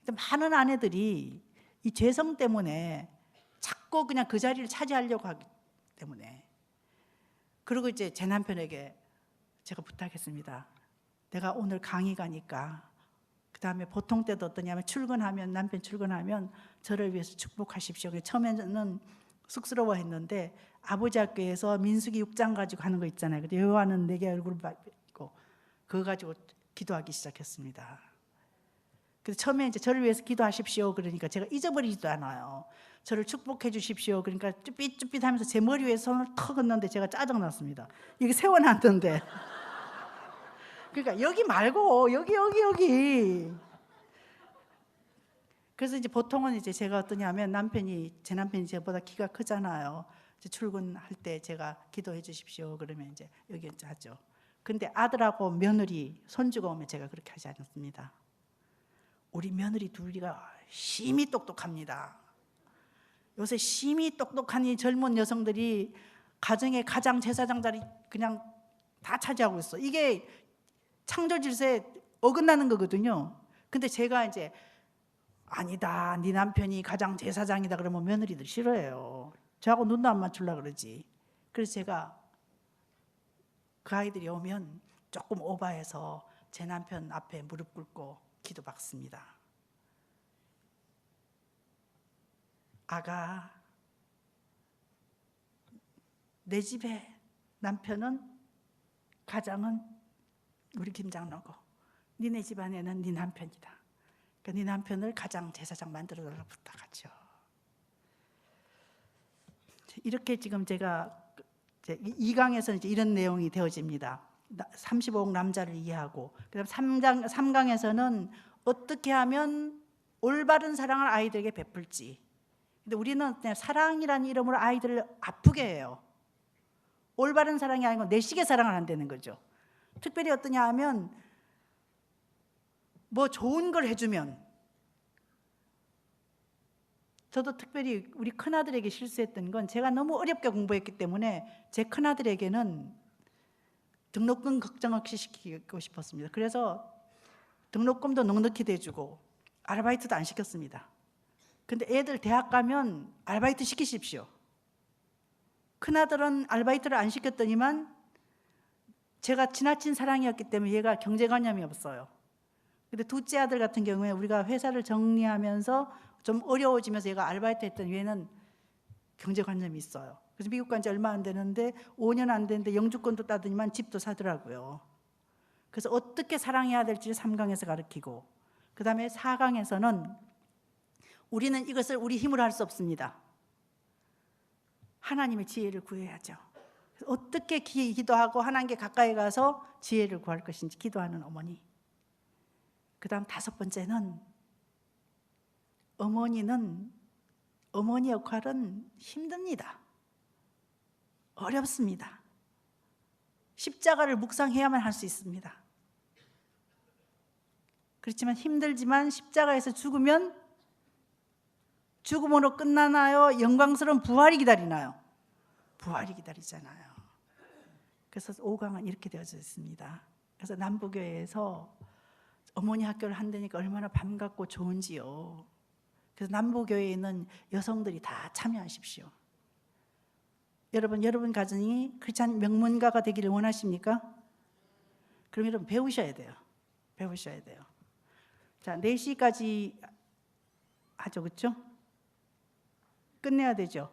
근데 많은 아내들이 이 죄성 때문에 자꾸 그냥 그 자리를 차지하려고 하기 때문에. 그리고 이제 제 남편에게 제가 부탁했습니다. 내가 오늘 강의 가니까 그 다음에 보통 때도 어떠냐면 출근하면 남편 출근하면 저를 위해서 축복하십시오. 처음에는 쑥스러워했는데 아버지 학교에서 민수기 6장 가지고 하는 거 있잖아요. 근데 여호와는 내게 얼굴을 받고 그거 가지고 기도하기 시작했습니다. 그래서 처음에 이제 저를 위해서 기도하십시오. 그러니까 제가 잊어버리지도 않아요. 저를 축복해 주십시오. 그러니까 쭈삣쭈삣하면서 제 머리 위에 손을 턱 얹는데 제가 짜증났습니다. 이게 세워놨던데. 그러니까 여기 말고 여기. 그래서 이제 보통은 이제 제가 어떠냐면 제 남편이 저보다 키가 크잖아요. 이제 출근할 때 제가 기도해 주십시오. 그러면 이제 여기 하죠. 근데 아들하고 며느리 손주가 오면 제가 그렇게 하지 않습니다. 우리 며느리 둘이가 심히 똑똑합니다. 요새 심히 똑똑한 이 젊은 여성들이 가정의 가장 제사장 자리 그냥 다 차지하고 있어. 이게 창조 질서에 어긋나는 거거든요. 근데 제가 이제 아니다, 네 남편이 가장 제사장이다 그러면 며느리들 싫어해요. 저하고 눈도 안 맞추려고 그러지. 그래서 제가 그 아이들이 오면 조금 오바해서 제 남편 앞에 무릎 꿇고 기도 받습니다. 아가, 내 집에 남편은 가장은 우리 김장로고 니네 집안에는 네 남편이다. 그러니까 네 남편을 가장 제사장 만들어달라고 부탁하죠. 이렇게 지금 제가 2강에서는 이제 이런 내용이 되어집니다. 35억 남자를 이해하고 그다음 3강에서는 어떻게 하면 올바른 사랑을 아이들에게 베풀지. 근데 우리는 그냥 사랑이라는 이름으로 아이들을 아프게 해요. 올바른 사랑이 아니고 내식의 사랑을 한다는 거죠. 특별히 어떠냐 하면 뭐 좋은 걸 해주면, 저도 특별히 우리 큰아들에게 실수했던 건 제가 너무 어렵게 공부했기 때문에 제 큰아들에게는 등록금 걱정 없이 시키고 싶었습니다. 그래서 등록금도 넉넉히 대주고 아르바이트도 안 시켰습니다. 근데 애들 대학 가면 아르바이트 시키십시오. 큰아들은 아르바이트를 안 시켰더니만 제가 지나친 사랑이었기 때문에 얘가 경제관념이 없어요. 근데 둘째 아들 같은 경우에 우리가 회사를 정리하면서 좀 어려워지면서 얘가 아르바이트 했던 얘는 경제관념이 있어요. 그래서 미국 간 지 얼마 안 되는데 5년 안 됐는데 영주권도 따더니만 집도 사더라고요. 그래서 어떻게 사랑해야 될지를 3강에서 가르치고, 그 다음에 4강에서는 우리는 이것을 우리 힘으로 할 수 없습니다. 하나님의 지혜를 구해야죠. 어떻게 기도하고 하나님께 가까이 가서 지혜를 구할 것인지 기도하는 어머니. 그 다음 5번째는 어머니 역할은 힘듭니다. 어렵습니다. 십자가를 묵상해야만 할 수 있습니다. 그렇지만 힘들지만 십자가에서 죽으면 죽음으로 끝나나요? 영광스러운 부활이 기다리나요? 부활이 기다리잖아요. 그래서 5강은 이렇게 되어져 있습니다. 그래서 남부교회에서 어머니 학교를 한다니까 얼마나 반갑고 좋은지요. 그래서 남부교회에 있는 여성들이 다 참여하십시오. 여러분 가정이 크리스찬 명문가가 되기를 원하십니까? 그럼 여러분 배우셔야 돼요. 배우셔야 돼요. 자, 4시까지 하죠, 그렇죠? 끝내야 되죠.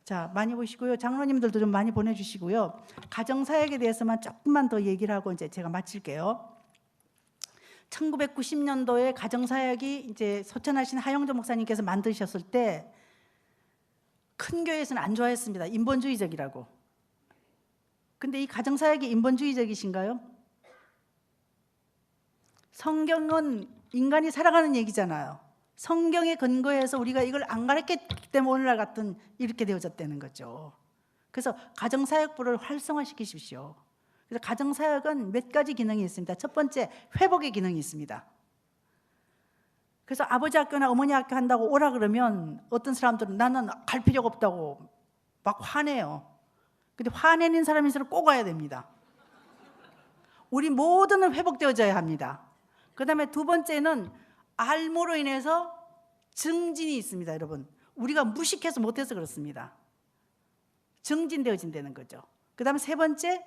자, 많이 보시고요. 장로님들도 좀 많이 보내주시고요. 가정사역에 대해서만 조금만 더 얘기를 하고 이제 제가 마칠게요. 1990년도에 가정사역이 이제 소천하신 하영조 목사님께서 만드셨을 때 큰 교회에서는 안 좋아했습니다. 인본주의적이라고. 근데 이 가정사역이 인본주의적이신가요? 성경은 인간이 살아가는 얘기잖아요. 성경에 근거해서 우리가 이걸 안 가르쳤기 때문에 오늘날 같은 이렇게 되어졌다는 거죠. 그래서 가정사역부를 활성화시키십시오. 그래서 가정사역은 몇 가지 기능이 있습니다. 첫 번째, 회복의 기능이 있습니다. 그래서 아버지 학교나 어머니 학교 한다고 오라 그러면 어떤 사람들은 나는 갈 필요가 없다고 막 화내요. 근데 화내는 사람일수록 꼭 와야 됩니다. 우리 모두는 회복되어져야 합니다. 그 다음에 두 번째는 알모로 인해서 증진이 있습니다. 여러분, 우리가 무식해서 못해서 그렇습니다. 증진되어진다는 거죠. 그 다음에 세 번째,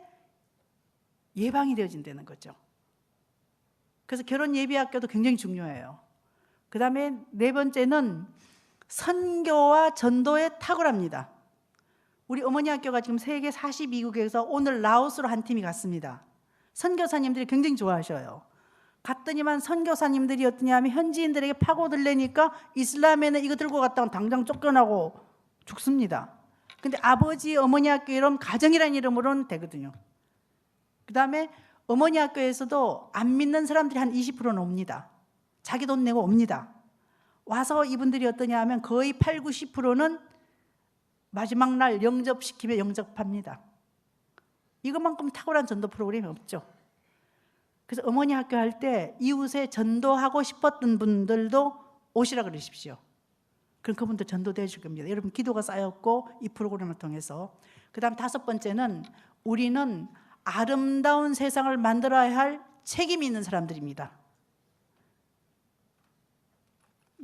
예방이 되어진다는 거죠. 그래서 결혼 예비학교도 굉장히 중요해요. 그 다음에 네 번째는 선교와 전도에 탁월합니다. 우리 어머니 학교가 지금 세계 42국에서 오늘 라오스로 한 팀이 갔습니다. 선교사님들이 굉장히 좋아하셔요. 갔더니만 선교사님들이 어떠냐 하면 현지인들에게 파고들려니까 이슬람에는 이거 들고 갔다가 당장 쫓겨나고 죽습니다. 근데 아버지 어머니 학교 이름 가정이라는 이름으로는 되거든요. 그 다음에 어머니 학교에서도 안 믿는 사람들이 한 20%는 옵니다. 자기 돈 내고 옵니다. 와서 이분들이 어떠냐 하면 거의 8, 90%는 마지막 날 영접시키며 영접합니다. 이것만큼 탁월한 전도 프로그램이 없죠. 그래서 어머니 학교 할 때 이웃에 전도하고 싶었던 분들도 오시라 그러십시오. 그럼 그분들 전도되어 줄 겁니다. 여러분 기도가 쌓였고 이 프로그램을 통해서. 그 다음 다섯 번째는 우리는 아름다운 세상을 만들어야 할 책임이 있는 사람들입니다.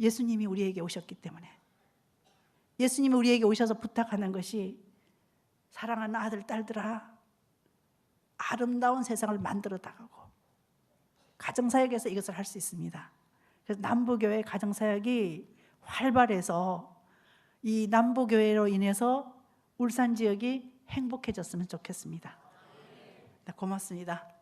예수님이 우리에게 오셨기 때문에. 예수님이 우리에게 오셔서 부탁하는 것이 사랑하는 아들, 딸들아, 아름다운 세상을 만들어 나가고 가정사역에서 이것을 할 수 있습니다. 그래서 남부교회 가정사역이 활발해서 이 남부교회로 인해서 울산 지역이 행복해졌으면 좋겠습니다. 네, 고맙습니다.